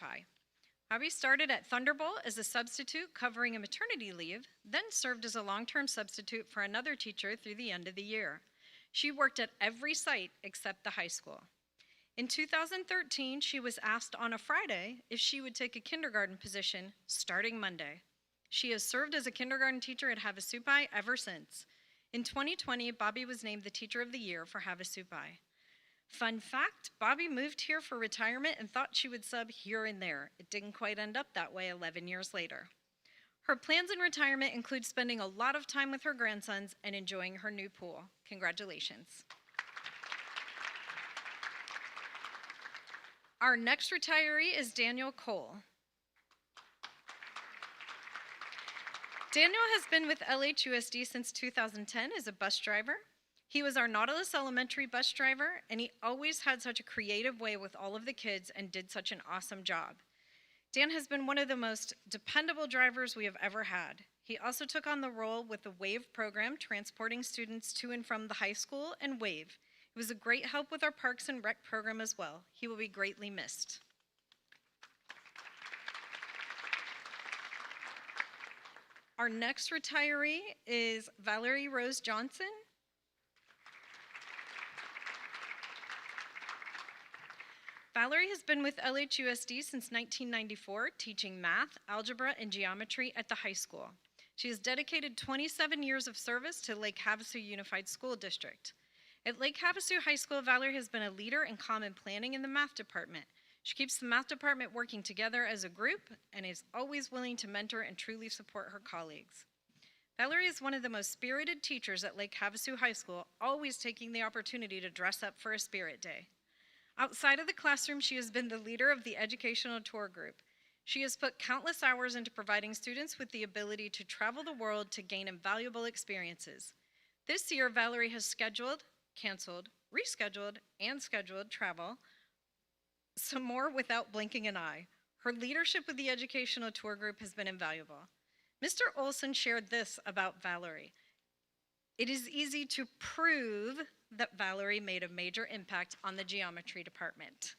Bobby started at Thunderbolt as a substitute covering a maternity leave, then served as a long-term substitute for another teacher through the end of the year. She worked at every site except the high school. In 2013, she was asked on a Friday if she would take a kindergarten position starting Monday. She has served as a kindergarten teacher at Havasu ever since. In 2020, Bobby was named the Teacher of the Year for Havasu. Fun fact, Bobby moved here for retirement and thought she would sub here and there. It didn't quite end up that way 11 years later. Her plans in retirement include spending a lot of time with her grandsons and enjoying her new pool. Congratulations. Our next retiree is Daniel Cole. Daniel has been with LHUSD since 2010 as a bus driver. He was our Nautilus elementary bus driver, and he always had such a creative way with all of the kids and did such an awesome job. Dan has been one of the most dependable drivers we have ever had. He also took on the role with the WAVE program, transporting students to and from the high school and WAVE. It was a great help with our Parks and Rec program as well. He will be greatly missed. Our next retiree is Valerie Rose Johnson. Valerie has been with LHUSD since 1994, teaching math, algebra, and geometry at the high school. She has dedicated 27 years of service to Lake Havasu Unified School District. At Lake Havasu High School, Valerie has been a leader in common planning in the math department. She keeps the math department working together as a group and is always willing to mentor and truly support her colleagues. Valerie is one of the most spirited teachers at Lake Havasu High School, always taking the opportunity to dress up for a spirit day. Outside of the classroom, she has been the leader of the educational tour group. She has put countless hours into providing students with the ability to travel the world to gain invaluable experiences. This year, Valerie has scheduled, canceled, rescheduled, and scheduled travel, some more without blinking an eye. Her leadership with the educational tour group has been invaluable. Mr. Olson shared this about Valerie. It is easy to prove that Valerie made a major impact on the geometry department.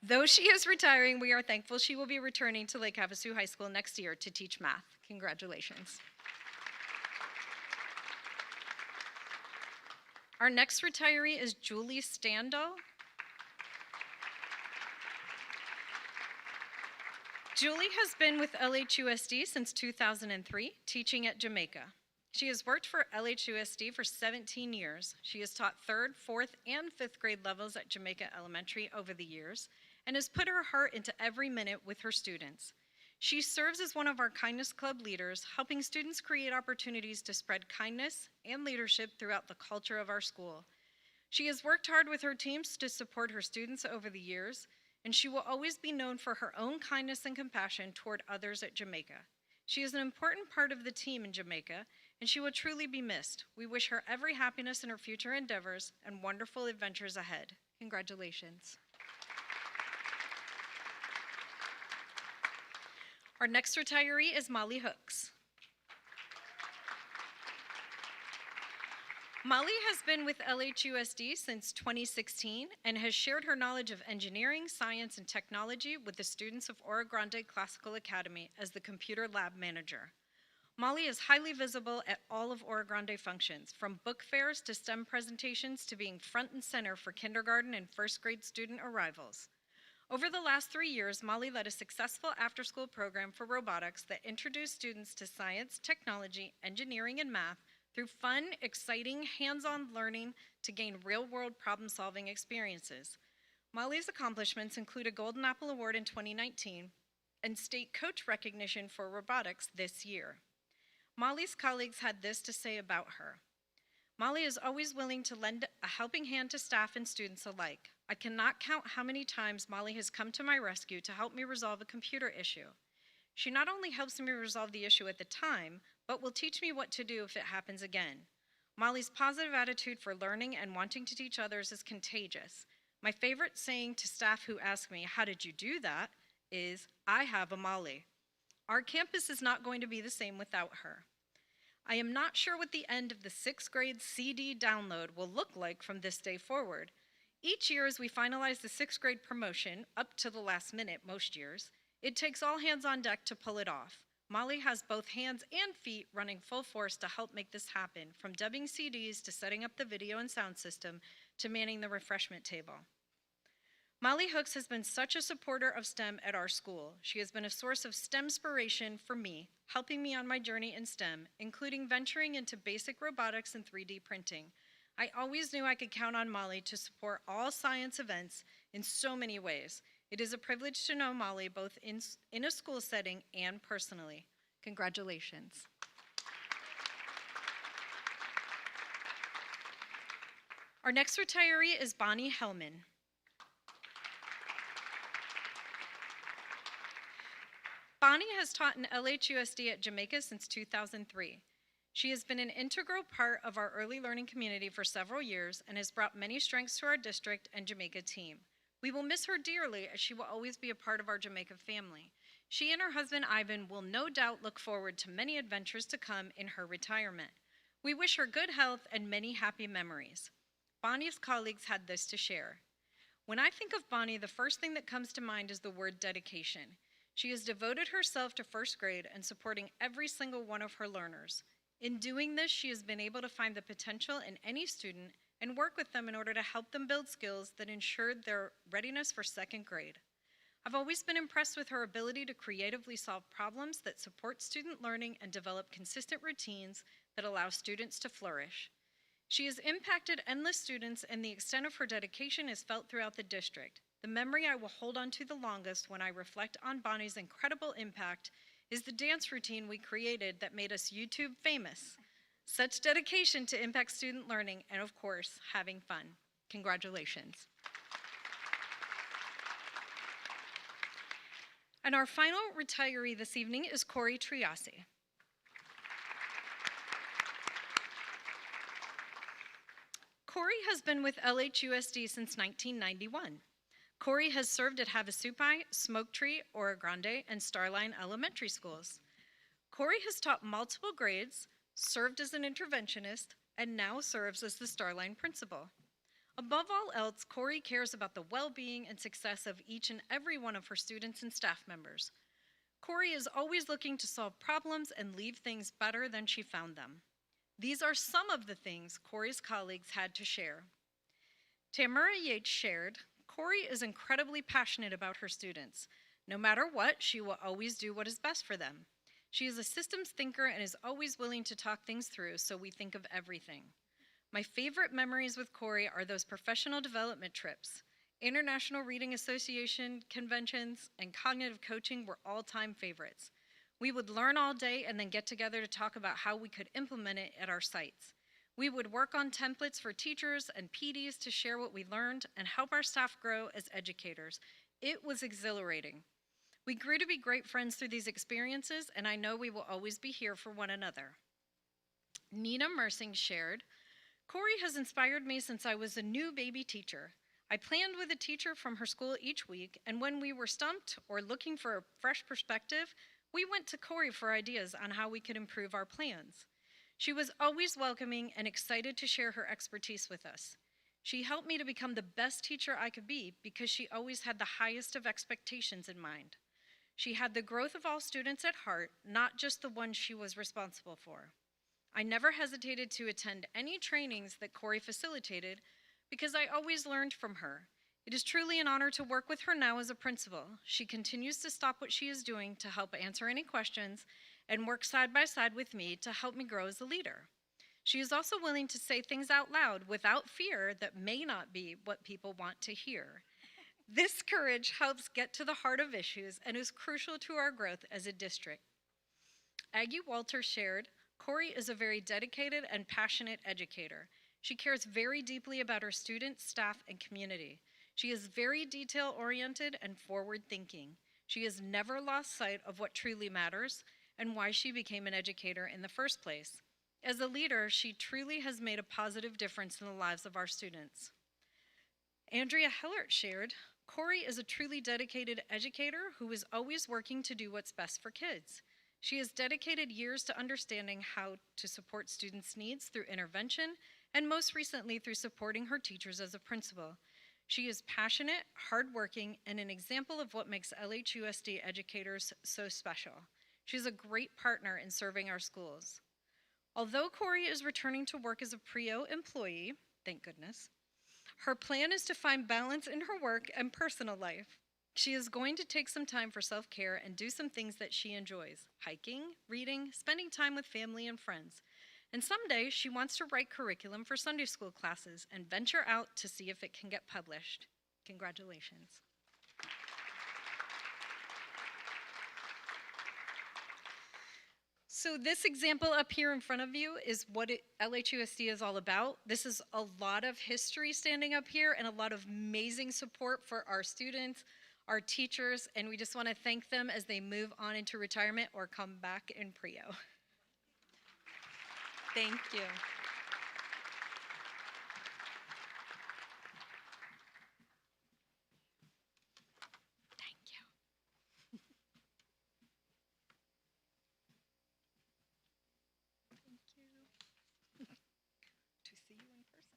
Though she is retiring, we are thankful she will be returning to Lake Havasu High School next year to teach math. Congratulations. Our next retiree is Julie Standol. Julie has been with LHUSD since 2003, teaching at Jamaica. She has worked for LHUSD for 17 years. She has taught 3rd, 4th, and 5th grade levels at Jamaica Elementary over the years and has put her heart into every minute with her students. She serves as one of our Kindness Club leaders, helping students create opportunities to spread kindness and leadership throughout the culture of our school. She has worked hard with her teams to support her students over the years, and she will always be known for her own kindness and compassion toward others at Jamaica. She is an important part of the team in Jamaica, and she will truly be missed. We wish her every happiness in her future endeavors and wonderful adventures ahead. Congratulations. Our next retiree is Molly Hooks. Molly has been with LHUSD since 2016 and has shared her knowledge of engineering, science, and technology with the students of Oro Grande Classical Academy as the computer lab manager. Molly is highly visible at all of Oro Grande functions, from book fairs to STEM presentations to being front and center for kindergarten and 1st grade student arrivals. Over the last 3 years, Molly led a successful after-school program for robotics that introduced students to science, technology, engineering, and math through fun, exciting, hands-on learning to gain real-world problem-solving experiences. Molly's accomplishments include a Golden Apple Award in 2019 and state coach recognition for robotics this year. Molly's colleagues had this to say about her. Molly is always willing to lend a helping hand to staff and students alike. I cannot count how many times Molly has come to my rescue to help me resolve a computer issue. She not only helps me resolve the issue at the time, but will teach me what to do if it happens again. Molly's positive attitude for learning and wanting to teach others is contagious. My favorite saying to staff who ask me, "How did you do that?" is, "I have a Molly." Our campus is not going to be the same without her. I am not sure what the end of the 6th grade CD download will look like from this day forward. Each year as we finalize the 6th grade promotion, up to the last minute most years, it takes all hands on deck to pull it off. Molly has both hands and feet running full force to help make this happen, from dubbing CDs to setting up the video and sound system to manning the refreshment table. Molly Hooks has been such a supporter of STEM at our school. She has been a source of STEM-spiration for me, helping me on my journey in STEM, including venturing into basic robotics and 3D printing. I always knew I could count on Molly to support all science events in so many ways. It is a privilege to know Molly both in a school setting and personally. Congratulations. Our next retiree is Bonnie Hellman. Bonnie has taught in LHUSD at Jamaica since 2003. She has been an integral part of our early learning community for several years and has brought many strengths to our district and Jamaica team. We will miss her dearly, as she will always be a part of our Jamaica family. She and her husband Ivan will no doubt look forward to many adventures to come in her retirement. We wish her good health and many happy memories. Bonnie's colleagues had this to share. When I think of Bonnie, the first thing that comes to mind is the word dedication. She has devoted herself to first grade and supporting every single one of her learners. In doing this, she has been able to find the potential in any student and work with them in order to help them build skills that ensured their readiness for second grade. I've always been impressed with her ability to creatively solve problems that support student learning and develop consistent routines that allow students to flourish. She has impacted endless students, and the extent of her dedication is felt throughout the district. The memory I will hold on to the longest when I reflect on Bonnie's incredible impact is the dance routine we created that made us YouTube famous. Such dedication to impact student learning and, of course, having fun. Congratulations. And our final retiree this evening is Corey Triassic. Corey has been with LHUSD since 1991. Corey has served at Havasu, Smoke Tree, Oro Grande, and Starline elementary schools. Corey has taught multiple grades, served as an interventionist, and now serves as the Starline principal. Above all else, Corey cares about the well-being and success of each and every one of her students and staff members. Corey is always looking to solve problems and leave things better than she found them. These are some of the things Corey's colleagues had to share. Tamara Yates shared, Corey is incredibly passionate about her students. No matter what, she will always do what is best for them. She is a systems thinker and is always willing to talk things through, so we think of everything. My favorite memories with Corey are those professional development trips. International Reading Association conventions and cognitive coaching were all-time favorites. We would learn all day and then get together to talk about how we could implement it at our sites. We would work on templates for teachers and PDs to share what we learned and help our staff grow as educators. It was exhilarating. We grew to be great friends through these experiences, and I know we will always be here for one another. Nina Mersing shared, Corey has inspired me since I was a new baby teacher. I planned with a teacher from her school each week, and when we were stumped or looking for a fresh perspective, we went to Corey for ideas on how we could improve our plans. She was always welcoming and excited to share her expertise with us. She helped me to become the best teacher I could be because she always had the highest of expectations in mind. She had the growth of all students at heart, not just the ones she was responsible for. I never hesitated to attend any trainings that Corey facilitated because I always learned from her. It is truly an honor to work with her now as a principal. She continues to stop what she is doing to help answer any questions and work side by side with me to help me grow as a leader. She is also willing to say things out loud without fear that may not be what people want to hear. This courage helps get to the heart of issues and is crucial to our growth as a district. Aggie Walter shared, Corey is a very dedicated and passionate educator. She cares very deeply about her students, staff, and community. She is very detail-oriented and forward-thinking. She has never lost sight of what truly matters and why she became an educator in the first place. As a leader, she truly has made a positive difference in the lives of our students. Andrea Hellert shared, Corey is a truly dedicated educator who is always working to do what's best for kids. She has dedicated years to understanding how to support students' needs through intervention and most recently through supporting her teachers as a principal. She is passionate, hardworking, and an example of what makes LHUSD educators so special. She's a great partner in serving our schools. Although Corey is returning to work as a PRIO employee, thank goodness, her plan is to find balance in her work and personal life. She is going to take some time for self-care and do some things that she enjoys, hiking, reading, spending time with family and friends. And someday, she wants to write curriculum for Sunday school classes and venture out to see if it can get published. Congratulations. So this example up here in front of you is what LHUSD is all about. This is a lot of history standing up here and a lot of amazing support for our students, our teachers, and we just want to thank them as they move on into retirement or come back in PRIO. Thank you. Thank you. Thank you. To see you in person.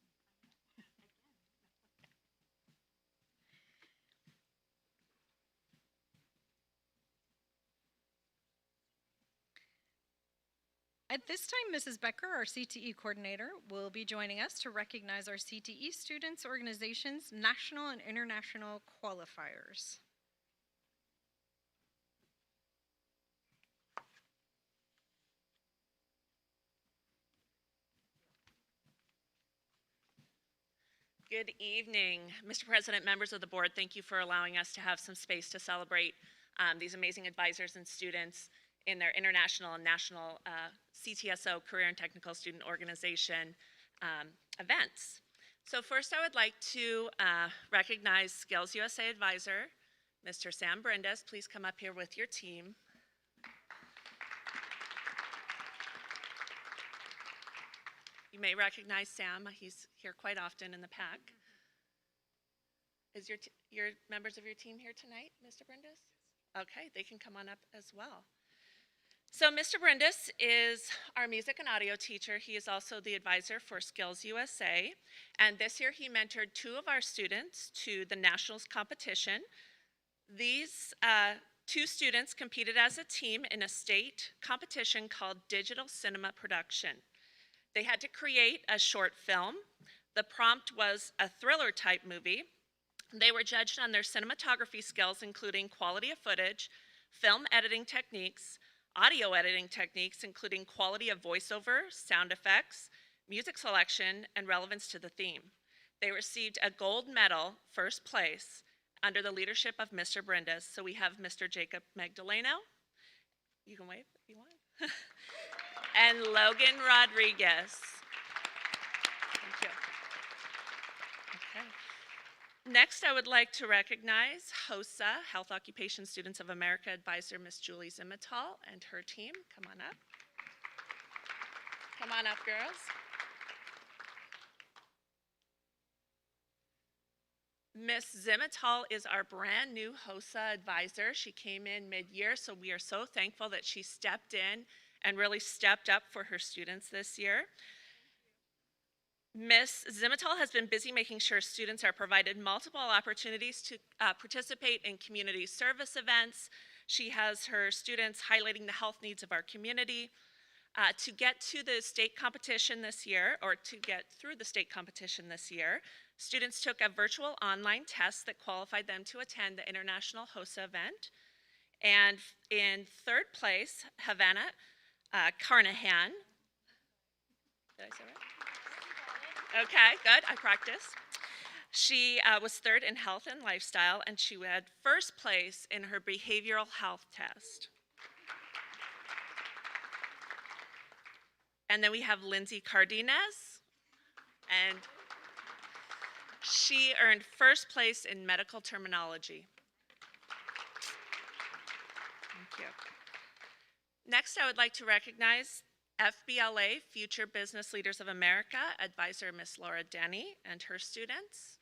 At this time, Mrs. Becker, our CTE coordinator, will be joining us to recognize our CTE students, organizations, national and international qualifiers. Good evening, Mr. President, members of the board. Thank you for allowing us to have some space to celebrate these amazing advisors and students in their international and national CTSO, Career and Technical Student Organization events. So first I would like to recognize Skills USA Advisor, Mr. Sam Brendes. Please come up here with your team. You may recognize Sam. He's here quite often in the pack. Is your members of your team here tonight, Mr. Brendes? Okay, they can come on up as well. So Mr. Brendes is our music and audio teacher. He is also the advisor for Skills USA. And this year he mentored 2 of our students to the nationals competition. These 2 students competed as a team in a state competition called Digital Cinema Production. They had to create a short film. The prompt was a thriller type movie. They were judged on their cinematography skills, including quality of footage, film editing techniques, audio editing techniques, including quality of voiceover, sound effects, music selection, and relevance to the theme. They received a gold medal, first place, under the leadership of Mr. Brendes. So we have Mr. Jacob Magdaleno. You can wave if you want. And Logan Rodriguez. Thank you. Okay. Next, I would like to recognize HOSA, Health Occupation Students of America Advisor, Ms. Julie Zimmetal and her team. Come on up. Come on up, girls. Ms. Zimmetal is our brand new HOSA advisor. She came in mid-year, so we are so thankful that she stepped in and really stepped up for her students this year. Ms. Zimmetal has been busy making sure students are provided multiple opportunities to participate in community service events. She has her students highlighting the health needs of our community. To get to the state competition this year, or to get through the state competition this year, students took a virtual online test that qualified them to attend the International HOSA event. And in 3rd place, Havana Carnahan. Did I say right? Okay, good, I practiced. She was 3rd in health and lifestyle, and she had 1st place in her behavioral health test. And then we have Lindsay Cardenas, and she earned 1st place in medical terminology. Thank you. Next, I would like to recognize FBLA, Future Business Leaders of America, Advisor Ms. Laura Denney and her students.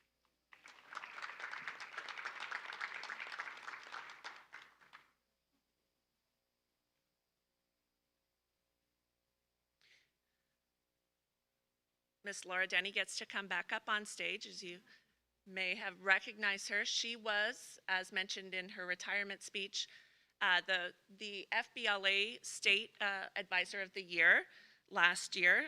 Ms. Laura Denney gets to come back up on stage. As you may have recognized her, she was, as mentioned in her retirement speech, the FBLA State Advisor of the Year last year,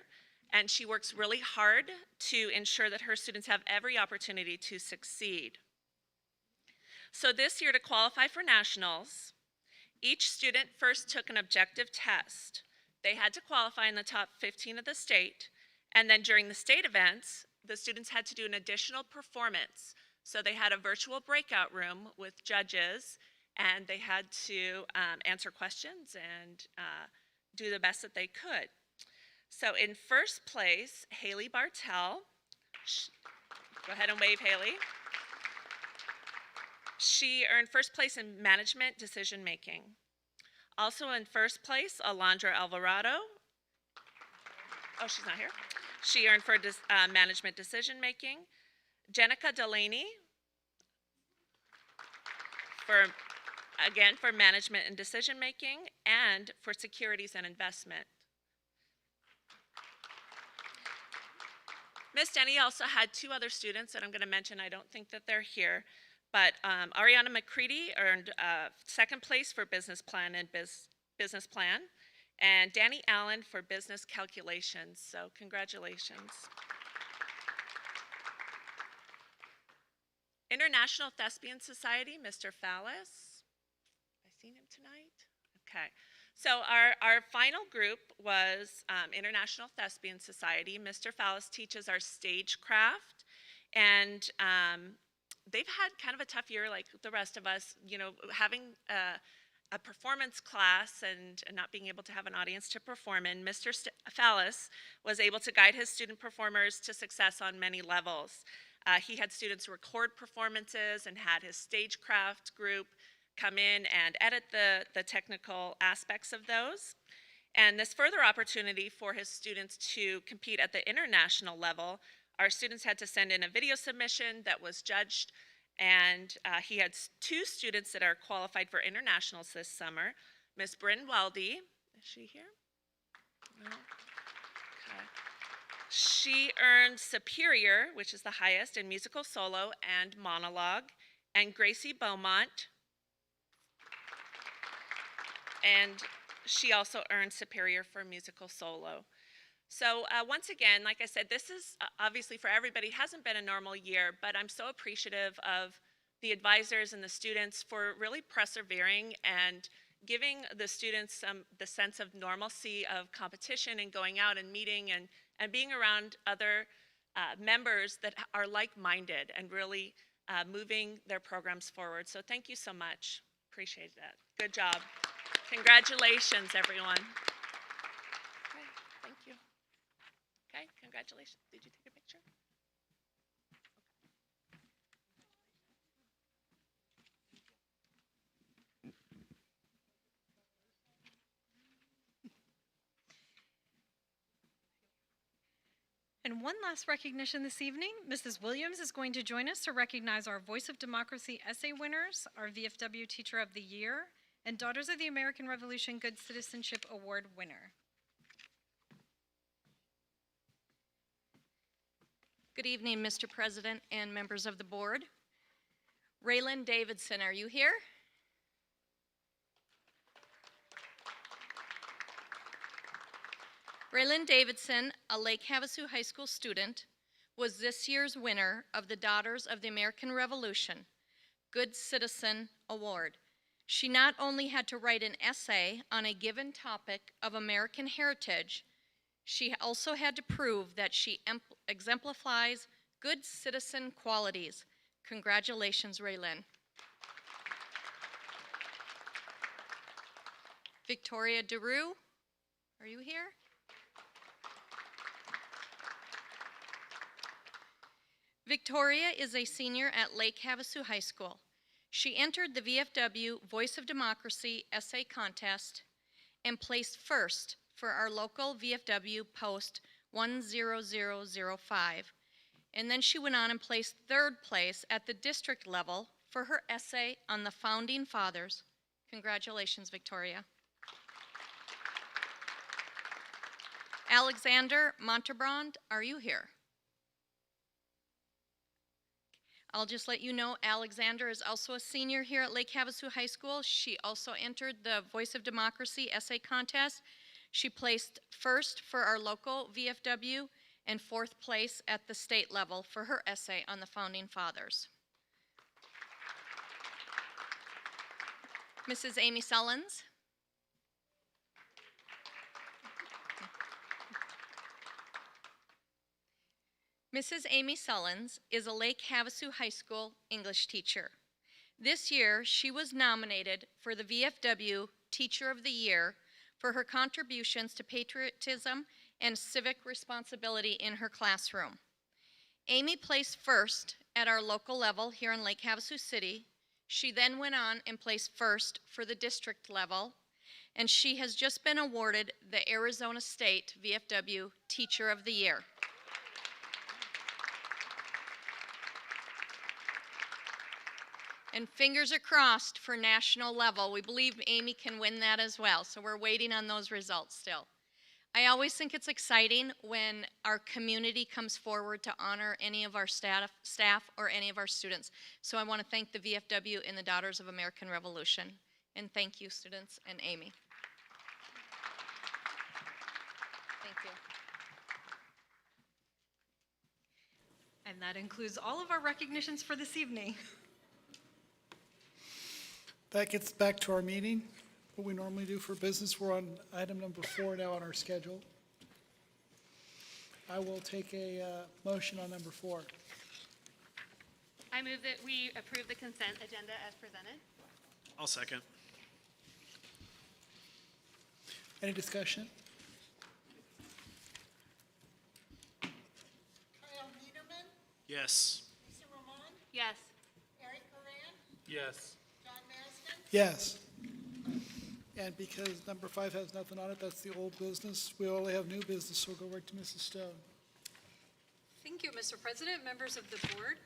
and she works really hard to ensure that her students have every opportunity to succeed. So this year, to qualify for nationals, each student first took an objective test. They had to qualify in the top 15 of the state, and then during the state events, the students had to do an additional performance. So they had a virtual breakout room with judges, and they had to answer questions and do the best that they could. So in first place, Haley Bartell. Go ahead and wave, Haley. She earned first place in management decision making. Also in first place, Alondra Alvarado. Oh, she's not here. She earned for management decision making. Jenica Delaney, for management and decision making, and for securities and investment. Ms. Denney also had two other students that I'm going to mention. I don't think that they're here, but Ariana McCready earned second place for business plan and business plan, and Danny Allen for business calculations. So congratulations. International Thespian Society, Mr. Fallis. Have I seen him tonight? Okay. So our final group was International Thespian Society. Mr. Fallis teaches our stagecraft, and they've had kind of a tough year like the rest of us, you know, having a performance class and not being able to have an audience to perform in. Mr. Fallis was able to guide his student performers to success on many levels. He had students record performances and had his stagecraft group come in and edit the technical aspects of those. And this further opportunity for his students to compete at the international level, our students had to send in a video submission that was judged, and he had two students that are qualified for internationals this summer. Miss Bryn Weldy, is she here? No? Okay. She earned Superior, which is the highest, in musical solo and monologue, and Gracie Beaumont, and she also earned Superior for musical solo. So once again, like I said, this is obviously for everybody, hasn't been a normal year, but I'm so appreciative of the advisors and the students for really persevering and giving the students the sense of normalcy of competition and going out and meeting and being around other members that are like-minded and really moving their programs forward. So thank you so much. Appreciate that. Good job. Congratulations, everyone. Okay, thank you. Okay, congratulations. Did you take a picture? And one last recognition this evening. Mrs. Williams is going to join us to recognize our Voice of Democracy essay winners, our VFW Teacher of the Year, and Daughters of the American Revolution Good Citizenship Award winner. Good evening, Mr. President and members of the board. Raylan Davidson, are you here? Raylan Davidson, a Lake Havasu High School student, was this year's winner of the Daughters of the American Revolution Good Citizen Award. She not only had to write an essay on a given topic of American heritage, she also had to prove that she exemplifies good citizen qualities. Congratulations, Raylan. Victoria DeRue, are you here? Victoria is a senior at Lake Havasu High School. She entered the VFW Voice of Democracy essay contest and placed first for our local VFW post 10005. And then she went on and placed third place at the district level for her essay on the Founding Fathers. Congratulations, Victoria. Alexander Montebrand, are you here? I'll just let you know, Alexander is also a senior here at Lake Havasu High School. She also entered the Voice of Democracy essay contest. She placed first for our local VFW and fourth place at the state level for her essay on the Founding Fathers. Mrs. Amy Sullins. Mrs. Amy Sullins is a Lake Havasu High School English teacher. This year, she was nominated for the VFW Teacher of the Year for her contributions to patriotism and civic responsibility in her classroom. Amy placed first at our local level here in Lake Havasu City. She then went on and placed first for the district level, and she has just been awarded the Arizona State VFW Teacher of the Year. And fingers are crossed for national level. We believe Amy can win that as well, so we're waiting on those results still. I always think it's exciting when our community comes forward to honor any of our staff or any of our students. So I want to thank the VFW and the Daughters of American Revolution. And thank you, students, and Amy. Thank you. And that includes all of our recognitions for this evening. That gets back to our meeting, what we normally do for business. We're on item number 4 now on our schedule. I will take a motion on number 4. I move that we approve the consent agenda as presented. I'll second. Any discussion? Kyle Niederman, Yes. Lisa Roman, Yes. Eric Moran, Yes. John Maston, Yes. And because number 5 has nothing on it, that's the old business. We only have new business, so we'll go right to Mrs. Stone. Thank you, Mr. President, members of the board.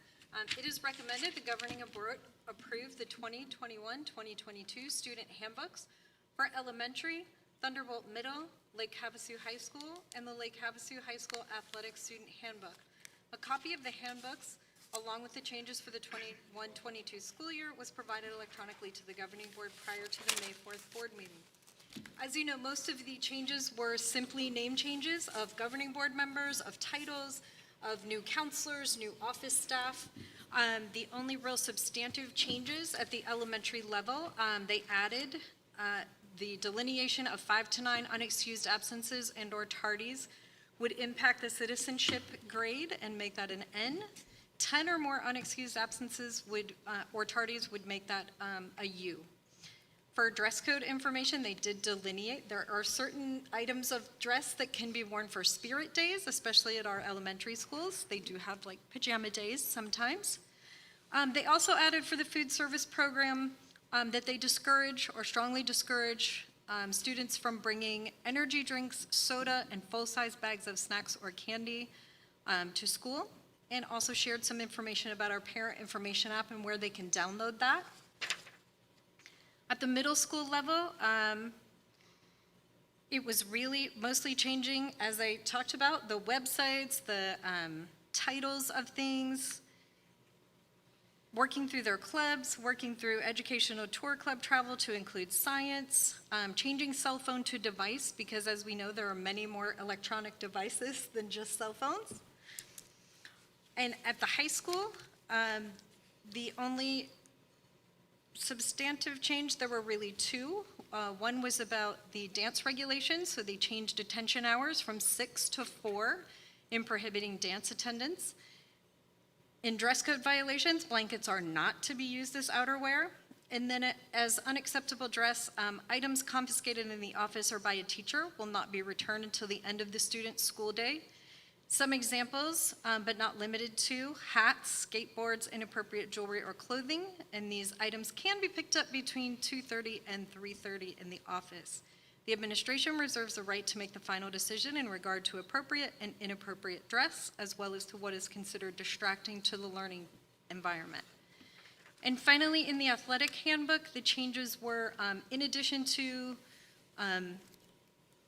It is recommended the governing board approve the 2021-2022 student handbooks for elementary, Thunderbolt Middle, Lake Havasu High School, and the Lake Havasu High School Athletic Student Handbook. A copy of the handbooks, along with the changes for the 21-22 school year, was provided electronically to the governing board prior to the May 4th board meeting. As you know, most of the changes were simply name changes of governing board members, of titles, of new counselors, new office staff. The only real substantive changes at the elementary level, they added the delineation of 5 to 9 unexcused absences and or tardies would impact the citizenship grade and make that an N. 10 or more unexcused absences would, or tardies would make that a U. For dress code information, they did delineate. There are certain items of dress that can be worn for spirit days, especially at our elementary schools. They do have like pajama days sometimes. They also added for the food service program that they discourage or strongly discourage students from bringing energy drinks, soda, and full-size bags of snacks or candy to school, and also shared some information about our parent information app and where they can download that. At the middle school level, it was really mostly changing, as I talked about, the websites, the titles of things, working through their clubs, working through educational tour club travel to include science, changing cell phone to device, because as we know, there are many more electronic devices than just cell phones. And at the high school, the only substantive change, there were really 2. One was about the dance regulations, so they changed detention hours from 6 to 4 in prohibiting dance attendance. In dress code violations, blankets are not to be used as outerwear. And then as unacceptable dress, items confiscated in the office or by a teacher will not be returned until the end of the student's school day. Some examples, but not limited to, hats, skateboards, inappropriate jewelry or clothing, and these items can be picked up between 2:30 and 3:30 in the office. The administration reserves the right to make the final decision in regard to appropriate and inappropriate dress, as well as to what is considered distracting to the learning environment. And finally, in the athletic handbook, the changes were, in addition to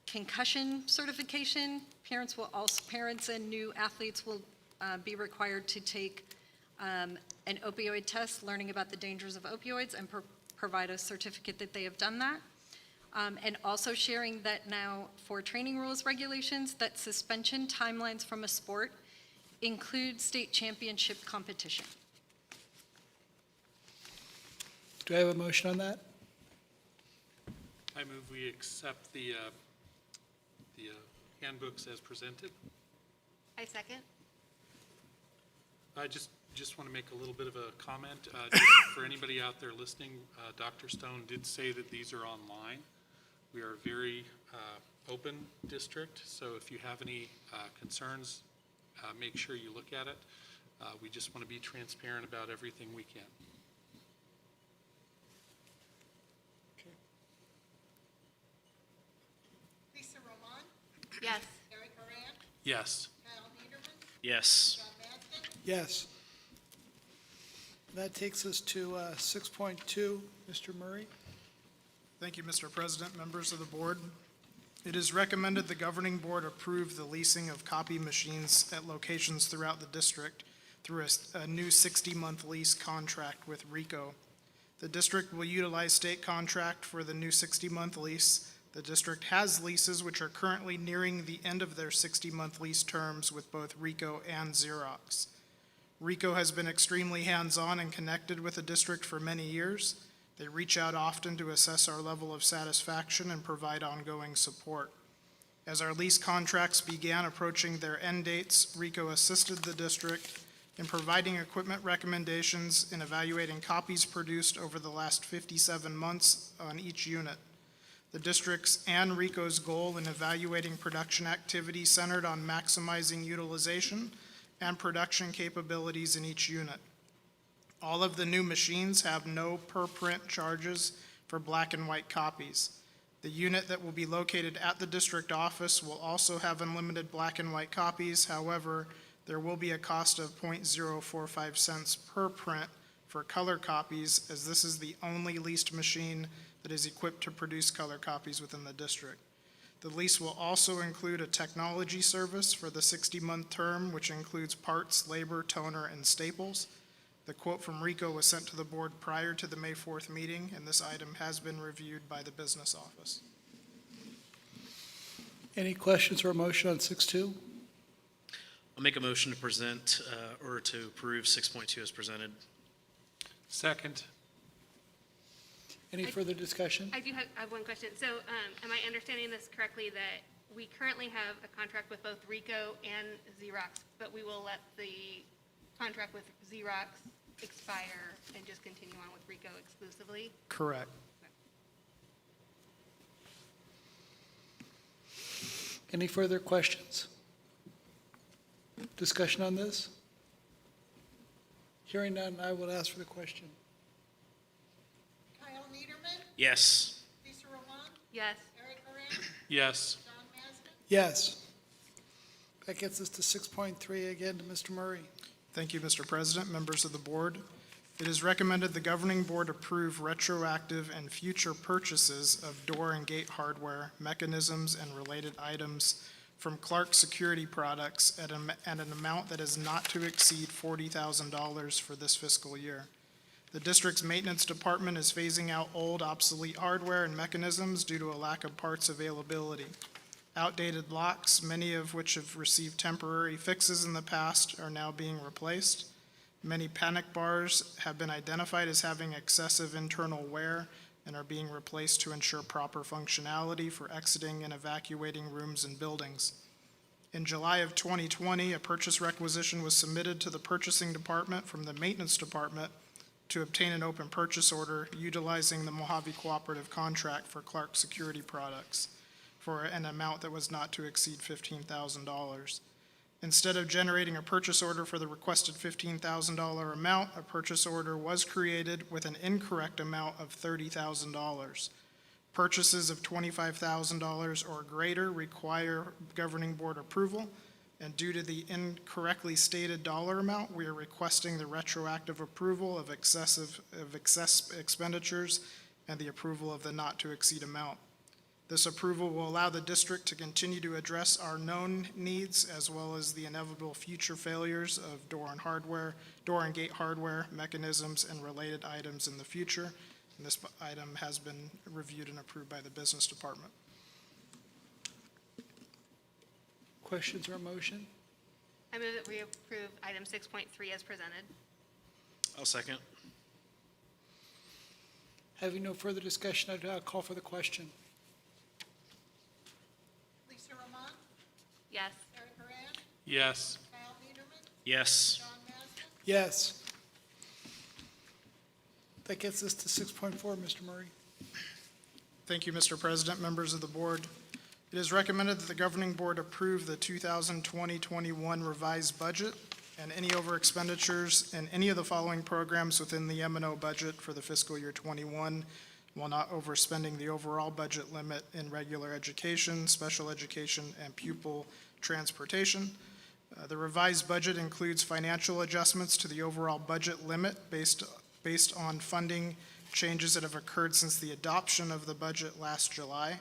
concussion certification, parents and new athletes will be required to take an opioid test, learning about the dangers of opioids, and provide a certificate that they have done that. And also sharing that now for training rules regulations, that suspension timelines from a sport include state championship competition. Do I have a motion on that? I move we accept the handbooks as presented. I second. I just want to make a little bit of a comment. Just for anybody out there listening, Dr. Stone did say that these are online. We are very open district, so if you have any concerns, make sure you look at it. We just want to be transparent about everything we can. Lisa Roman, Yes. Eric Moran, Yes. Kyle Niederman, Yes. John Maston, Yes. That takes us to 6.2. Mr. Murray? Thank you, Mr. President, members of the board. It is recommended the governing board approve the leasing of copy machines at locations throughout the district through a new 60-month lease contract with RICO. The district will utilize state contract for the new 60-month lease. The district has leases which are currently nearing the end of their 60-month lease terms with both RICO and Xerox. RICO has been extremely hands-on and connected with the district for many years. They reach out often to assess our level of satisfaction and provide ongoing support. As our lease contracts began approaching their end dates, RICO assisted the district in providing equipment recommendations and evaluating copies produced over the last 57 months on each unit. The district's and RICO's goal in evaluating production activity centered on maximizing utilization and production capabilities in each unit. All of the new machines have no per-print charges for black and white copies. The unit that will be located at the district office will also have unlimited black and white copies. However, there will be a cost of .045 cents per print for color copies, as this is the only leased machine that is equipped to produce color copies within the district. The lease will also include a technology service for the 60-month term, which includes parts, labor, toner, and staples. The quote from RICO was sent to the board prior to the May 4th meeting, and this item has been reviewed by the business office. Any questions or a motion on 6.2? I'll make a motion to present or to approve 6.2 as presented. Second. Any further discussion? I do have one question. So am I understanding this correctly that we currently have a contract with both RICO and Xerox, but we will let the contract with Xerox expire and just continue on with RICO exclusively? Correct. Any further questions? Discussion on this? Hearing none, I will ask for the question. Kyle Niederman, Yes. Lisa Roman, Yes. Eric Moran, Yes. John Maston, Yes. That gets us to 6.3 again to Mr. Murray. Thank you, Mr. President, members of the board. It is recommended the governing board approve retroactive and future purchases of door and gate hardware, mechanisms, and related items from Clark Security Products at an amount that is not to exceed $40,000 for this fiscal year. The district's maintenance department is phasing out old, obsolete hardware and mechanisms due to a lack of parts availability. Outdated locks, many of which have received temporary fixes in the past, are now being replaced. Many panic bars have been identified as having excessive internal wear and are being replaced to ensure proper functionality for exiting and evacuating rooms and buildings. In July of 2020, a purchase requisition was submitted to the purchasing department from the maintenance department to obtain an open purchase order utilizing the Mojave Cooperative Contract for Clark Security Products for an amount that was not to exceed $15,000. Instead of generating a purchase order for the requested $15,000 amount, a purchase order was created with an incorrect amount of $30,000. Purchases of $25,000 or greater require governing board approval, and due to the incorrectly stated dollar amount, we are requesting the retroactive approval of excess expenditures and the approval of the not to exceed amount. This approval will allow the district to continue to address our known needs as well as the inevitable future failures of door and gate hardware, mechanisms, and related items in the future. And this item has been reviewed and approved by the business department. Questions or a motion? I move that we approve item 6.3 as presented. I'll second. Having no further discussion, I'll call for the question. Lisa Roman, Yes. Eric Moran, Yes. Kyle Niederman, Yes. John Maston, Yes. That gets us to 6.4, Mr. Murray. Thank you, Mr. President, members of the board. It is recommended that the governing board approve the 2020-21 revised budget and any over expenditures in any of the following programs within the M&O budget for the fiscal year 21, while not overspending the overall budget limit in regular education, special education, and pupil transportation. The revised budget includes financial adjustments to the overall budget limit based on funding changes that have occurred since the adoption of the budget last July.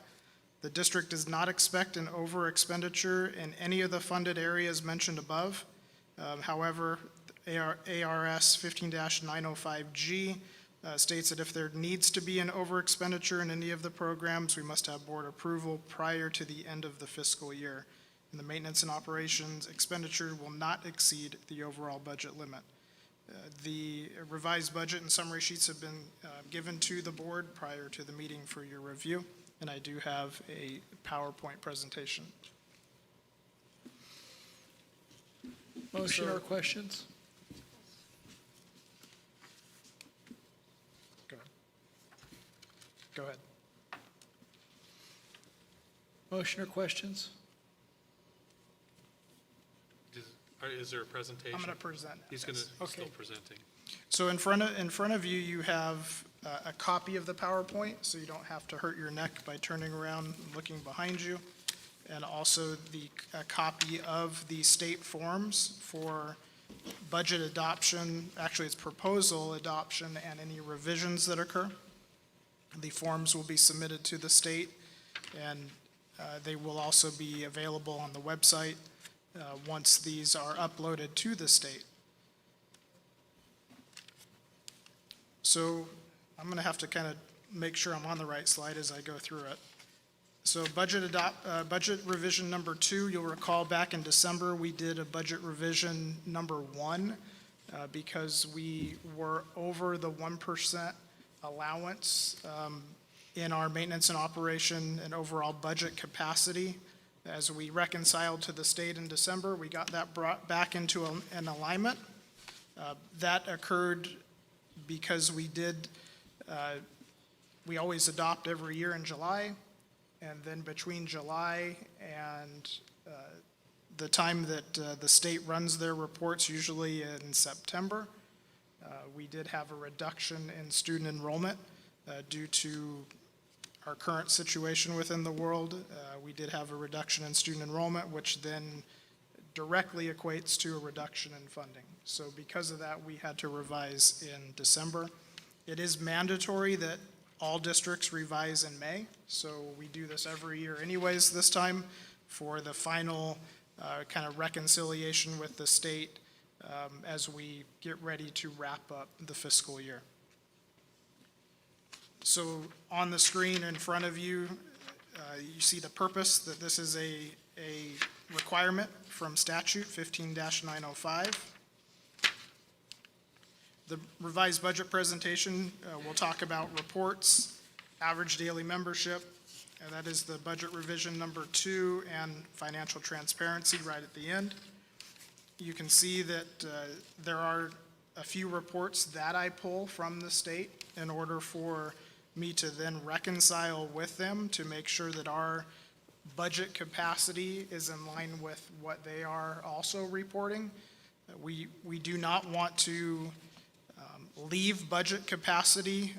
The district does not expect an over expenditure in any of the funded areas mentioned above. However, ARS 15-905G states that if there needs to be an over expenditure in any of the programs, we must have board approval prior to the end of the fiscal year. And the maintenance and operations expenditure will not exceed the overall budget limit. The revised budget and summary sheets have been given to the board prior to the meeting for your review, and I do have a PowerPoint presentation. Motion or questions? Go ahead. Motion or questions? Is there a presentation? I'm going to present. He's going to, still presenting. So in front of you, you have a copy of the PowerPoint, so you don't have to hurt your neck by turning around and looking behind you. And also a copy of the state forms for budget adoption, actually it's proposal adoption and any revisions that occur. The forms will be submitted to the state, and they will also be available on the website once these are uploaded to the state. So I'm going to have to kind of make sure I'm on the right slide as I go through it. So budget revision number 2, you'll recall back in December we did a budget revision number 1 because we were over the 1% allowance in our maintenance and operation and overall budget capacity. As we reconciled to the state in December, we got that brought back into an alignment. That occurred because we always adopt every year in July, and then between July and the time that the state runs their reports, usually in September, we did have a reduction in student enrollment due to our current situation within the world. We did have a reduction in student enrollment, which then directly equates to a reduction in funding. So because of that, we had to revise in December. It is mandatory that all districts revise in May, so we do this every year anyways this time for the final kind of reconciliation with the state as we get ready to wrap up the fiscal year. So on the screen in front of you, you see the purpose, that this is a requirement from statute 15-905. The revised budget presentation will talk about reports, average daily membership, and that is the budget revision number 2, and financial transparency right at the end. You can see that there are a few reports that I pull from the state in order for me to then reconcile with them to make sure that our budget capacity is in line with what they are also reporting. We do not want to leave budget capacity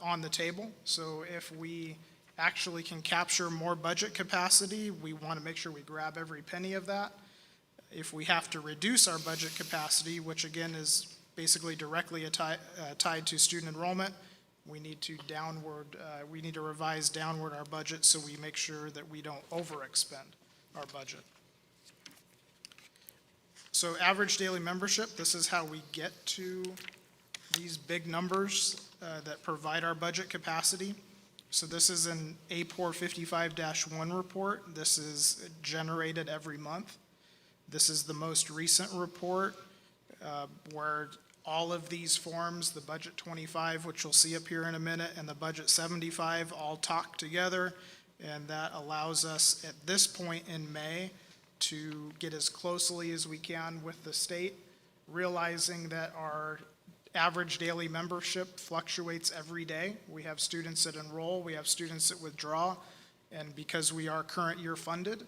on the table. So if we actually can capture more budget capacity, we want to make sure we grab every penny of that. If we have to reduce our budget capacity, which again is basically directly tied to student enrollment, we need to revise downward our budget so we make sure that we don't overexpend our budget. So average daily membership, this is how we get to these big numbers that provide our budget capacity. So this is an APOR 55-1 report. This is generated every month. This is the most recent report where all of these forms, the budget 25, which you'll see up here in a minute, and the budget 75 all talk together, and that allows us at this point in May to get as closely as we can with the state, realizing that our average daily membership fluctuates every day. We have students that enroll, we have students that withdraw, And because we are current year funded,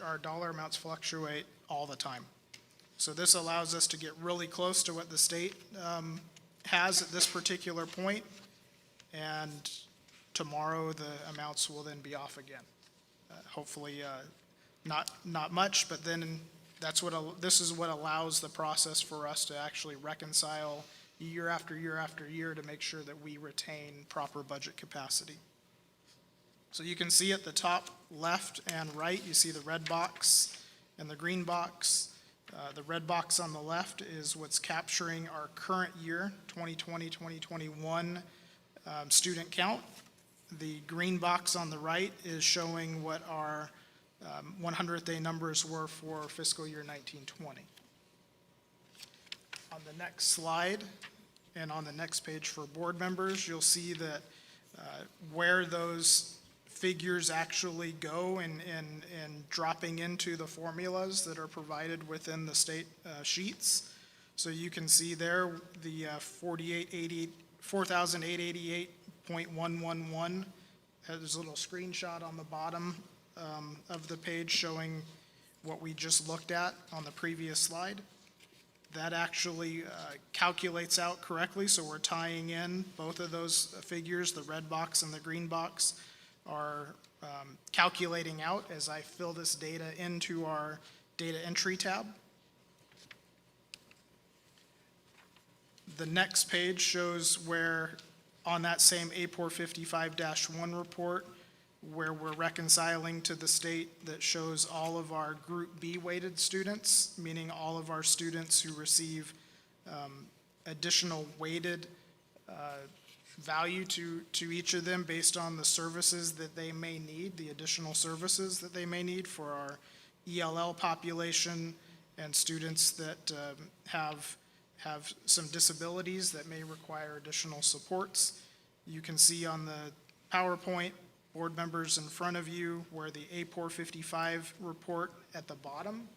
our dollar amounts fluctuate all the time. So this allows us to get really close to what the state has at this particular point, and tomorrow the amounts will then be off again. Hopefully not much, but then this is what allows the process for us to actually reconcile year after year after year to make sure that we retain proper budget capacity. So you can see at the top left and right, you see the red box and the green box. The red box on the left is what's capturing our current year, 2020-2021 student count. The green box on the right is showing what our 100th day numbers were for fiscal year 1920. On the next slide and on the next page for board members, you'll see that where those figures actually go and dropping into the formulas that are provided within the state sheets. So you can see there the 4,888.111 has a little screenshot on the bottom of the page showing what we just looked at on the previous slide. That actually calculates out correctly, so we're tying in both of those figures, the red box and the green box, are calculating out as I fill this data into our data entry tab. The next page shows where on that same APOR 55-1 report, where we're reconciling to the state that shows all of our Group B weighted students, meaning all of our students who receive additional weighted value to each of them based on the services that they may need, the additional services that they may need for our ELL population and students that have some disabilities that may require additional supports. You can see on the PowerPoint, board members in front of you, where the APOR 55 report at the bottom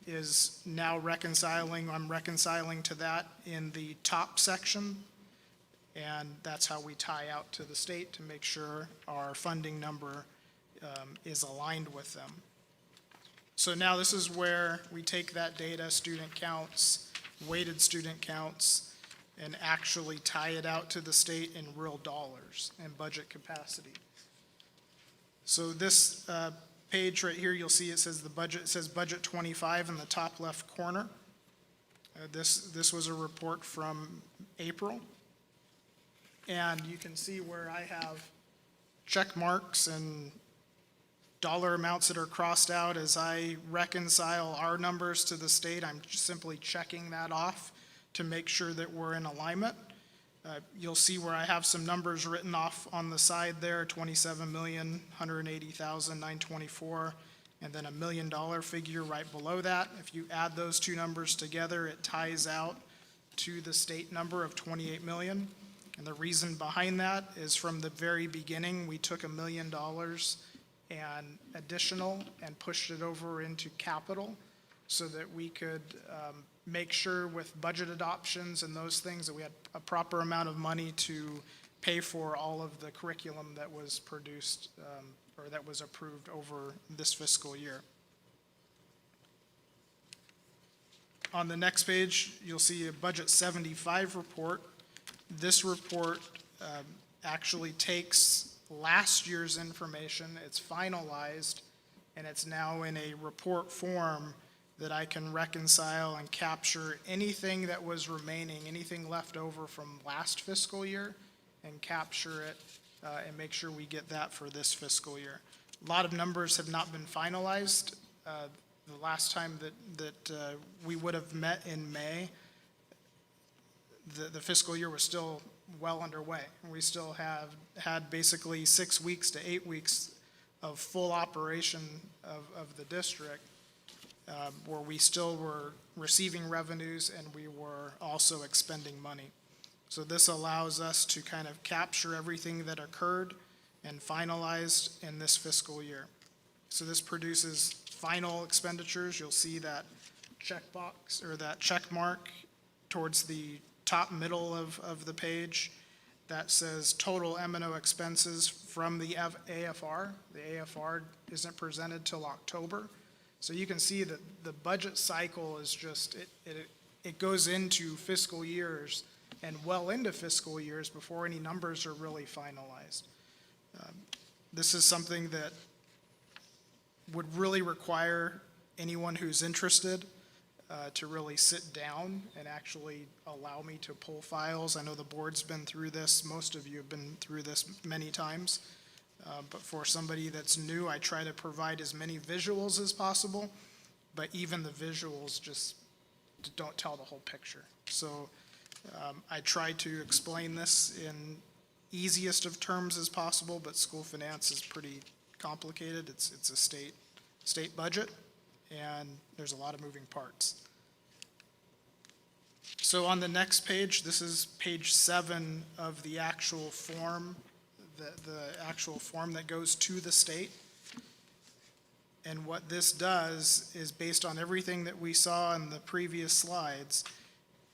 is now reconciling. I'm reconciling to that in the top section, and that's how we tie out to the state to make sure our funding number is aligned with them. So now this is where we take that data, student counts, weighted student counts, and actually tie it out to the state in real dollars and budget capacity. So this page right here, you'll see it says budget 25 in the top left corner. This was a report from April. And you can see where I have check marks and dollar amounts that are crossed out as I reconcile our numbers to the state. I'm simply checking that off to make sure that we're in alignment. You'll see where I have some numbers written off on the side there, 27,180,924, and then $1 million figure right below that. If you add those two numbers together, it ties out to the state number of 28 million. And the reason behind that is from the very beginning, we took $1 million and additional and pushed it over into capital so that we could make sure with budget adoptions and those things that we had a proper amount of money to pay for all of the curriculum that was produced or that was approved over this fiscal year. On the next page, you'll see a Budget 75 report. This report actually takes last year's information, it's finalized, and it's now in a report form that I can reconcile and capture anything that was remaining, anything left over from last fiscal year, and capture it and make sure we get that for this fiscal year. A lot of numbers have not been finalized. The last time that we would have met in May, the fiscal year was still well underway. We still had basically 6 weeks to 8 weeks of full operation of the district, where we still were receiving revenues and we were also expending money. So this allows us to kind of capture everything that occurred and finalized in this fiscal year. So this produces final expenditures. You'll see that checkbox or that check mark towards the top middle of the page. that says total M&O expenses from the AFR. The AFR isn't presented till October. So you can see that the budget cycle is just, it goes into fiscal years and well into fiscal years before any numbers are really finalized. This is something that would really require anyone who's interested to really sit down and actually allow me to pull files. I know the board's been through this. Most of you have been through this many times. But for somebody that's new, I try to provide as many visuals as possible, but even the visuals just don't tell the whole picture. So I try to explain this in easiest of terms as possible, but school finance is pretty complicated. It's a state budget, and there's a lot of moving parts. So on the next page, this is page 7 of the actual form, the actual form that goes to the state. And what this does is, based on everything that we saw in the previous slides,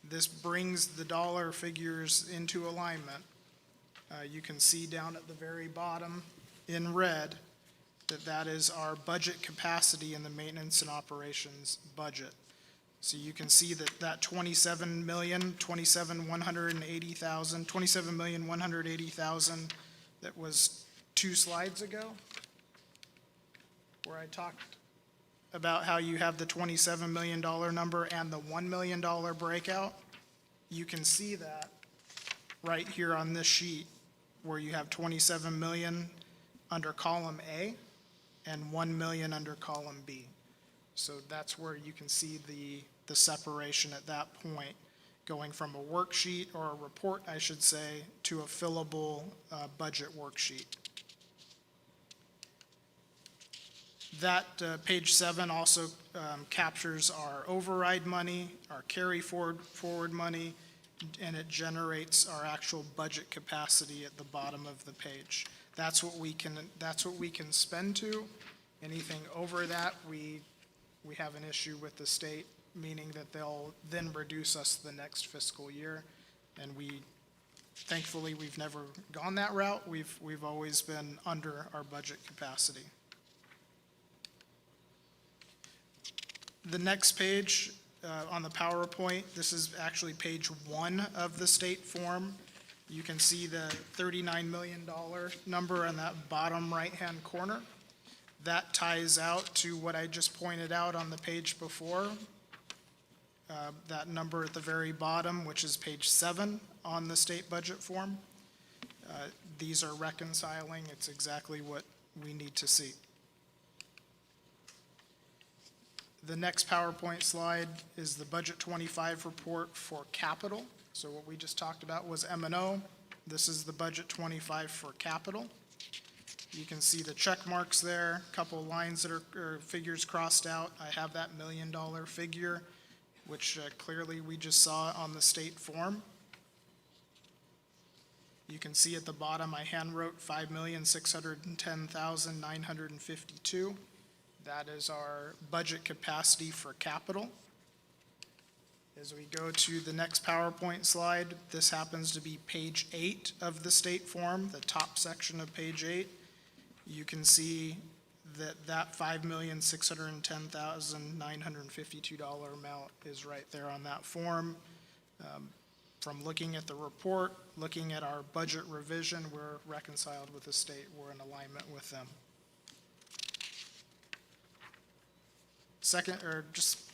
this brings the dollar figures into alignment. You can see down at the very bottom in red that is our budget capacity in the maintenance and operations budget. So you can see that $27,180,000 that was 2 slides ago, where I talked about how you have the $27 million number and the $1 million breakout. You can see that right here on this sheet, where you have 27 million under column A and 1 million under column B. So that's where you can see the separation at that point, going from a worksheet, or a report, I should say, to a fillable budget worksheet. That page 7 also captures our override money, our carry forward money, and it generates our actual budget capacity at the bottom of the page. That's what we can spend to. Anything over that, we have an issue with the state, meaning that they'll then reduce us the next fiscal year. And thankfully, we've never gone that route. We've always been under our budget capacity. The next page on the PowerPoint, this is actually page 1 of the state form. You can see the $39 million number on that bottom right-hand corner. That ties out to what I just pointed out on the page before. That number at the very bottom, which is page 7 on the state budget form. These are reconciling. It's exactly what we need to see. The next PowerPoint slide is the Budget 25 report for capital. So what we just talked about was M&O. This is the Budget 25 for capital. You can see the check marks there, a couple lines that are figures crossed out. I have that $1 million figure, which clearly we just saw on the state form. You can see at the bottom I hand wrote $5,610,952. That is our budget capacity for capital. As we go to the next PowerPoint slide, this happens to be page 8 of the state form, the top section of page 8. You can see that $5,610,952 amount is right there on that form. From looking at the report, looking at our budget revision, we're reconciled with the state. We're in alignment with them. Second, or just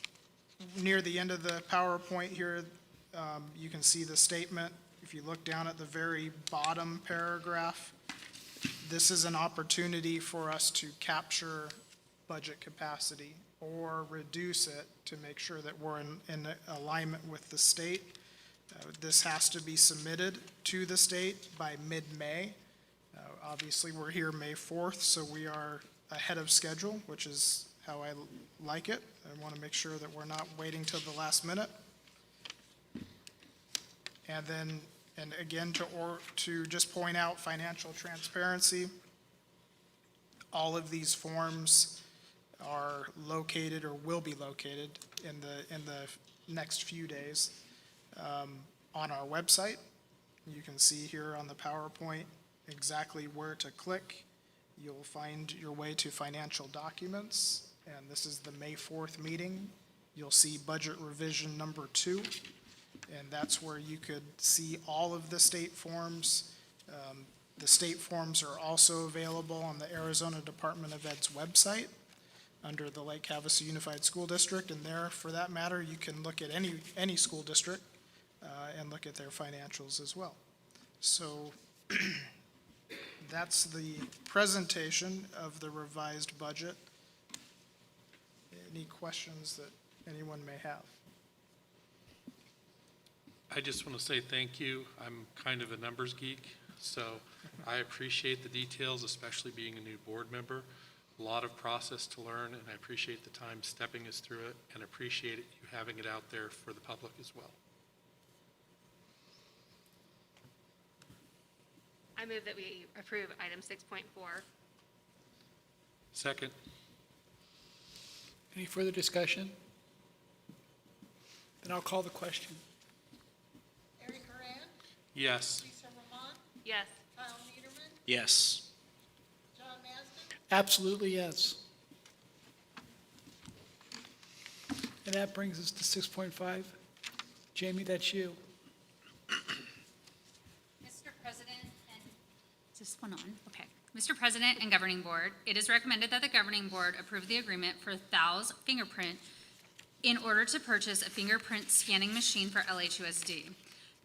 near the end of the PowerPoint here, you can see the statement. If you look down at the very bottom paragraph, this is an opportunity for us to capture budget capacity or reduce it to make sure that we're in alignment with the state. This has to be submitted to the state by mid-May. Obviously, we're here May 4th, so we are ahead of schedule, which is how I like it. I want to make sure that we're not waiting till the last minute. And then, and again, to just point out financial transparency, all of these forms are located or will be located in the next few days on our website. You can see here on the PowerPoint exactly where to click. You'll find your way to financial documents, and this is the May 4th meeting. You'll see budget revision number 2, and that's where you could see all of the state forms. The state forms are also available on the Arizona Department of Ed's website under the Lake Havasu Unified School District, and there, for that matter, you can look at any school district and look at their financials as well. So that's the presentation of the revised budget. Any questions that anyone may have? I just want to say thank you. I'm kind of a numbers geek, so I appreciate the details, especially being a new board member. A lot of process to learn, and I appreciate the time stepping us through it, and appreciate you having it out there for the public as well. I move that we approve item 6.4. Second. Any further discussion? Then I'll call the question. Eric Haran, Yes. Lisa Roman, Yes. Kyle Niederman, Yes. John Masden, Absolutely, yes. And that brings us to 6.5. Jamie, that's you. Mr. President and, is this one on? Okay. Mr. President and Governing Board, it is recommended that the Governing Board approve the agreement for Thou's Fingerprint in order to purchase a fingerprint scanning machine for LHUSD.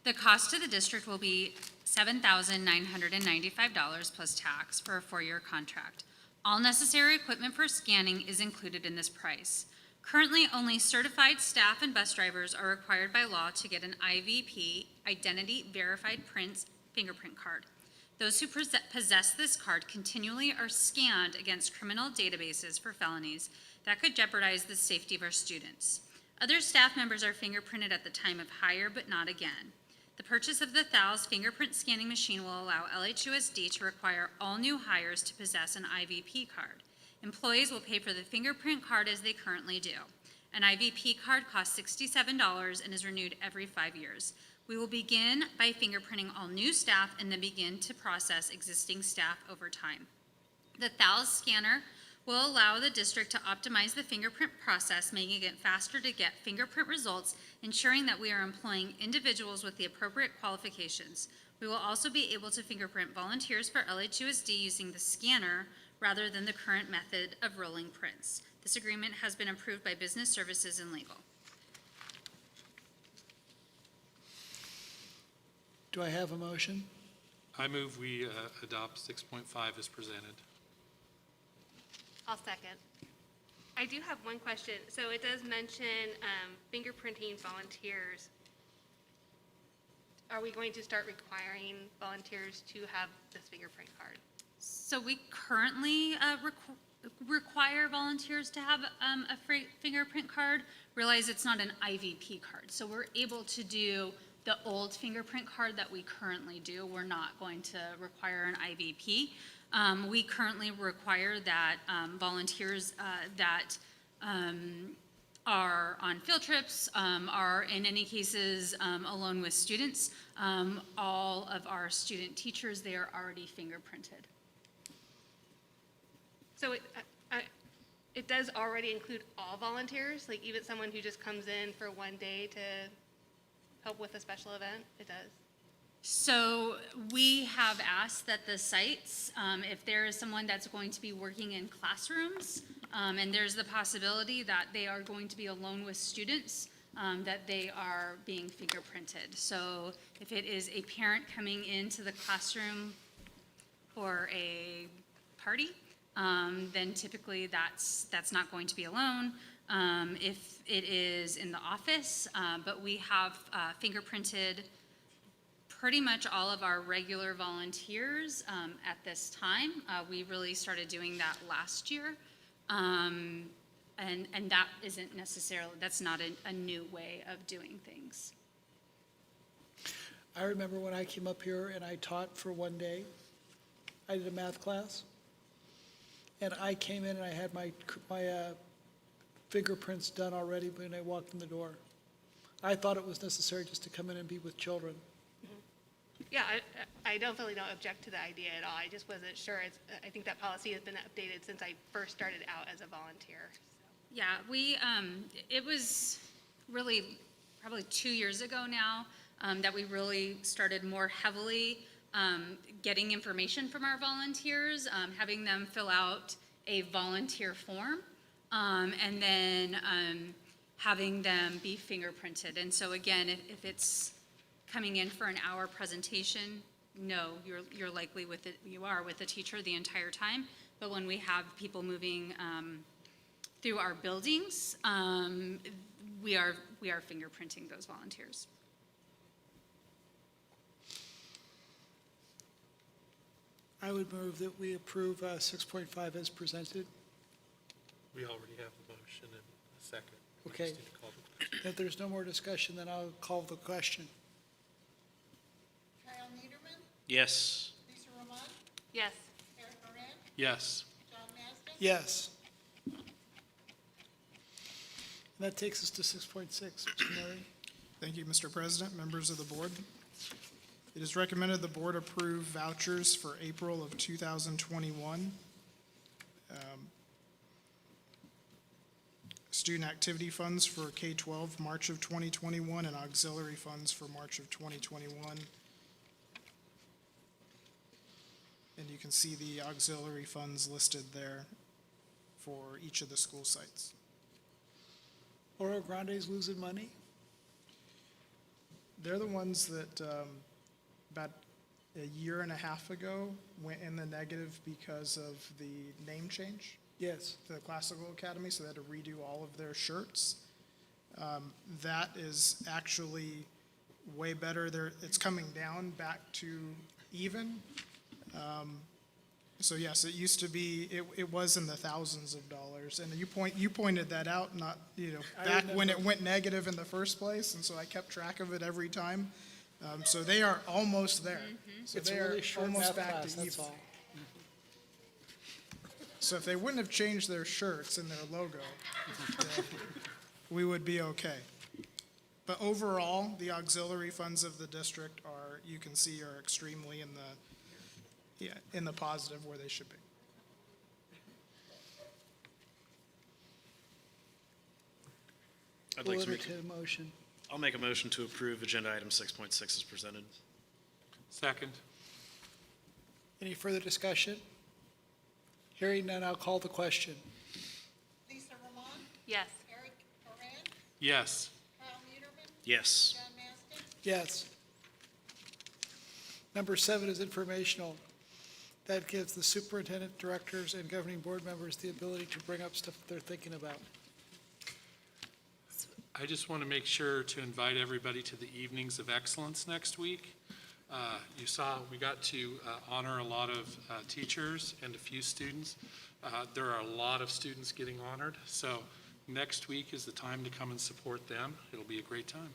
The cost to the district will be $7,995 plus tax for a 4-year contract. All necessary equipment for scanning is included in this price. Currently, only certified staff and bus drivers are required by law to get an IVP, Identity Verified Prints, fingerprint card. Those who possess this card continually are scanned against criminal databases for felonies that could jeopardize the safety of our students. Other staff members are fingerprinted at the time of hire, but not again. The purchase of the Thou's fingerprint scanning machine will allow LHUSD to require all new hires to possess an IVP card. Employees will pay for the fingerprint card as they currently do. An IVP card costs $67 and is renewed every 5 years. We will begin by fingerprinting all new staff and then begin to process existing staff over time. The Thou's scanner will allow the district to optimize the fingerprint process, making it faster to get fingerprint results, ensuring that we are employing individuals with the appropriate qualifications. We will also be able to fingerprint volunteers for LHUSD using the scanner rather than the current method of rolling prints. This agreement has been approved by Business Services and Legal. Do I have a motion? I move we adopt 6.5 as presented. I'll second. I do have one question. So it does mention fingerprinting volunteers. Are we going to start requiring volunteers to have this fingerprint card? So we currently require volunteers to have a fingerprint card. Realize it's not an IVP card. So we're able to do the old fingerprint card that we currently do. We're not going to require an IVP. We currently require that volunteers that are on field trips, are in any cases alone with students, all of our student teachers, they are already fingerprinted. So it does already include all volunteers, like even someone who just comes in for one day to help with a special event? It does. So we have asked that the sites, if there is someone that's going to be working in classrooms, and there's the possibility that they are going to be alone with students, that they are being fingerprinted. So if it is a parent coming into the classroom for a party, then typically that's not going to be alone. If it is in the office, but we have fingerprinted pretty much all of our regular volunteers at this time. We really started doing that last year. And that isn't necessarily, that's not a new way of doing things. I remember when I came up here and I taught for one day. I did a math class. And I came in and I had my fingerprints done already when I walked in the door. I thought it was necessary just to come in and be with children. Yeah, I definitely don't object to the idea at all. I just wasn't sure. I think that policy has been updated since I first started out as a volunteer. Yeah, it was really probably 2 years ago now that we really started more heavily getting information from our volunteers, having them fill out a volunteer form, and then having them be fingerprinted. And so again, if it's coming in for an hour presentation, no, you're likely with it, you are with the teacher the entire time. But when we have people moving through our buildings, we are fingerprinting those volunteers. I would move that we approve 6.5 as presented. We already have a motion and a second. We Okay. just need to call the question. If there's no more discussion, then I'll call the question. Kyle Niederman, Yes. Lisa Roman, Yes. Eric Moran, Yes. John Masden, Yes. And that takes us to 6.6, Mr. Murray. Thank you, Mr. President, members of the board. It is recommended the board approve vouchers for April of 2021. Student activity funds for K-12, March of 2021, and auxiliary funds for March of 2021. And you can see the auxiliary funds listed there for each of the school sites. Oro Grande's losing money? They're the ones that about a year and a half ago went in the negative because of the name change Yes. to the Classical Academy, so they had to redo all of their shirts. That is actually way better. It's coming down back to even. So yes, it used to be, it was in the thousands of dollars, and you pointed that out, not, back when it went negative in the first place, and so I kept track of it every time. So they are almost there. So It's they a are really short almost math back class, to that's even. all. So if they wouldn't have changed their shirts and their logo, then we would be okay. But overall, the auxiliary funds of the district are, you can see, are extremely in the positive where they should be. I'd We'll like to make, entertain a motion. I'll make a motion to approve agenda item 6.6 as presented. Second. Any further discussion? Hearing none, I'll call the question. Lisa Roman, Yes. Eric Moran, Yes. Kyle Niederman, Yes. John Masden, Yes. Number 7 is informational. That gives the superintendent, directors, and governing board members the ability to bring up stuff that they're thinking about. I just want to make sure to invite everybody to the Evenings of Excellence next week. You saw we got to honor a lot of teachers and a few students. There are a lot of students getting honored, so next week is the time to come and support them. It'll be a great time.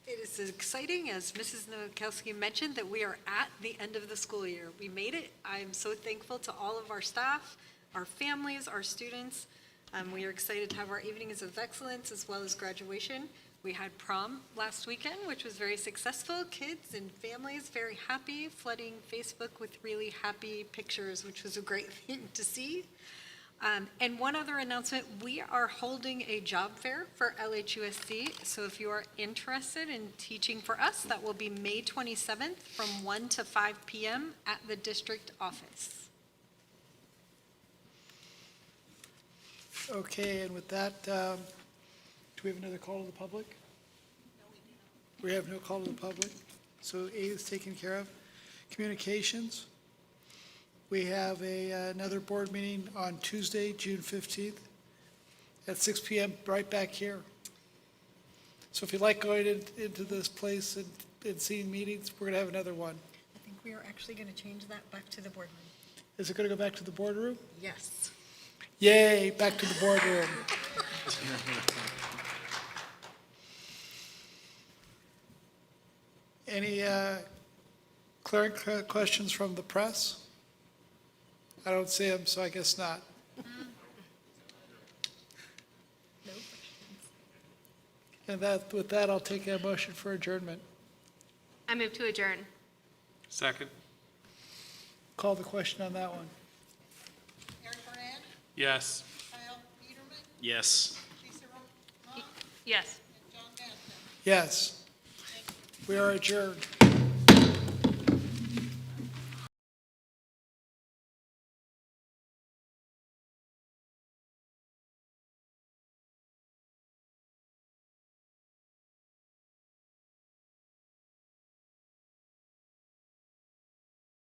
It is exciting, as Mrs. Nowakowski mentioned, that we are at the end of the school year. We made it. I'm so thankful to all of our staff, our families, our students. We are excited to have our Evenings of Excellence as well as graduation. We had prom last weekend, which was very successful. Kids and families very happy, flooding Facebook with really happy pictures, which was a great thing to see. And one other announcement, we are holding a job fair for LHUSD. So if you are interested in teaching for us, that will be May 27th from 1 to 5 p.m. at the district office. Okay, and with that, do we have another call to the public? We have no call to the public, so A is taken care of. Communications. We have another board meeting on Tuesday, June 15th at 6 p.m. right back here. So if you like going into this place and seeing meetings, we're going to have another one. I think we are actually going to change that back to the boardroom. Is it going to go back to the boardroom? Yes. Yay, back to the boardroom. Any clearing questions from the press? I don't see them, so I guess not. No questions. And with that, I'll take a motion for adjournment. I move to adjourn. Second. Call the question on that one. Eric Moran, Yes. Kyle Peterman, Yes. Lisa Roman, Yes. and John Bassett. Yes. We are adjourned.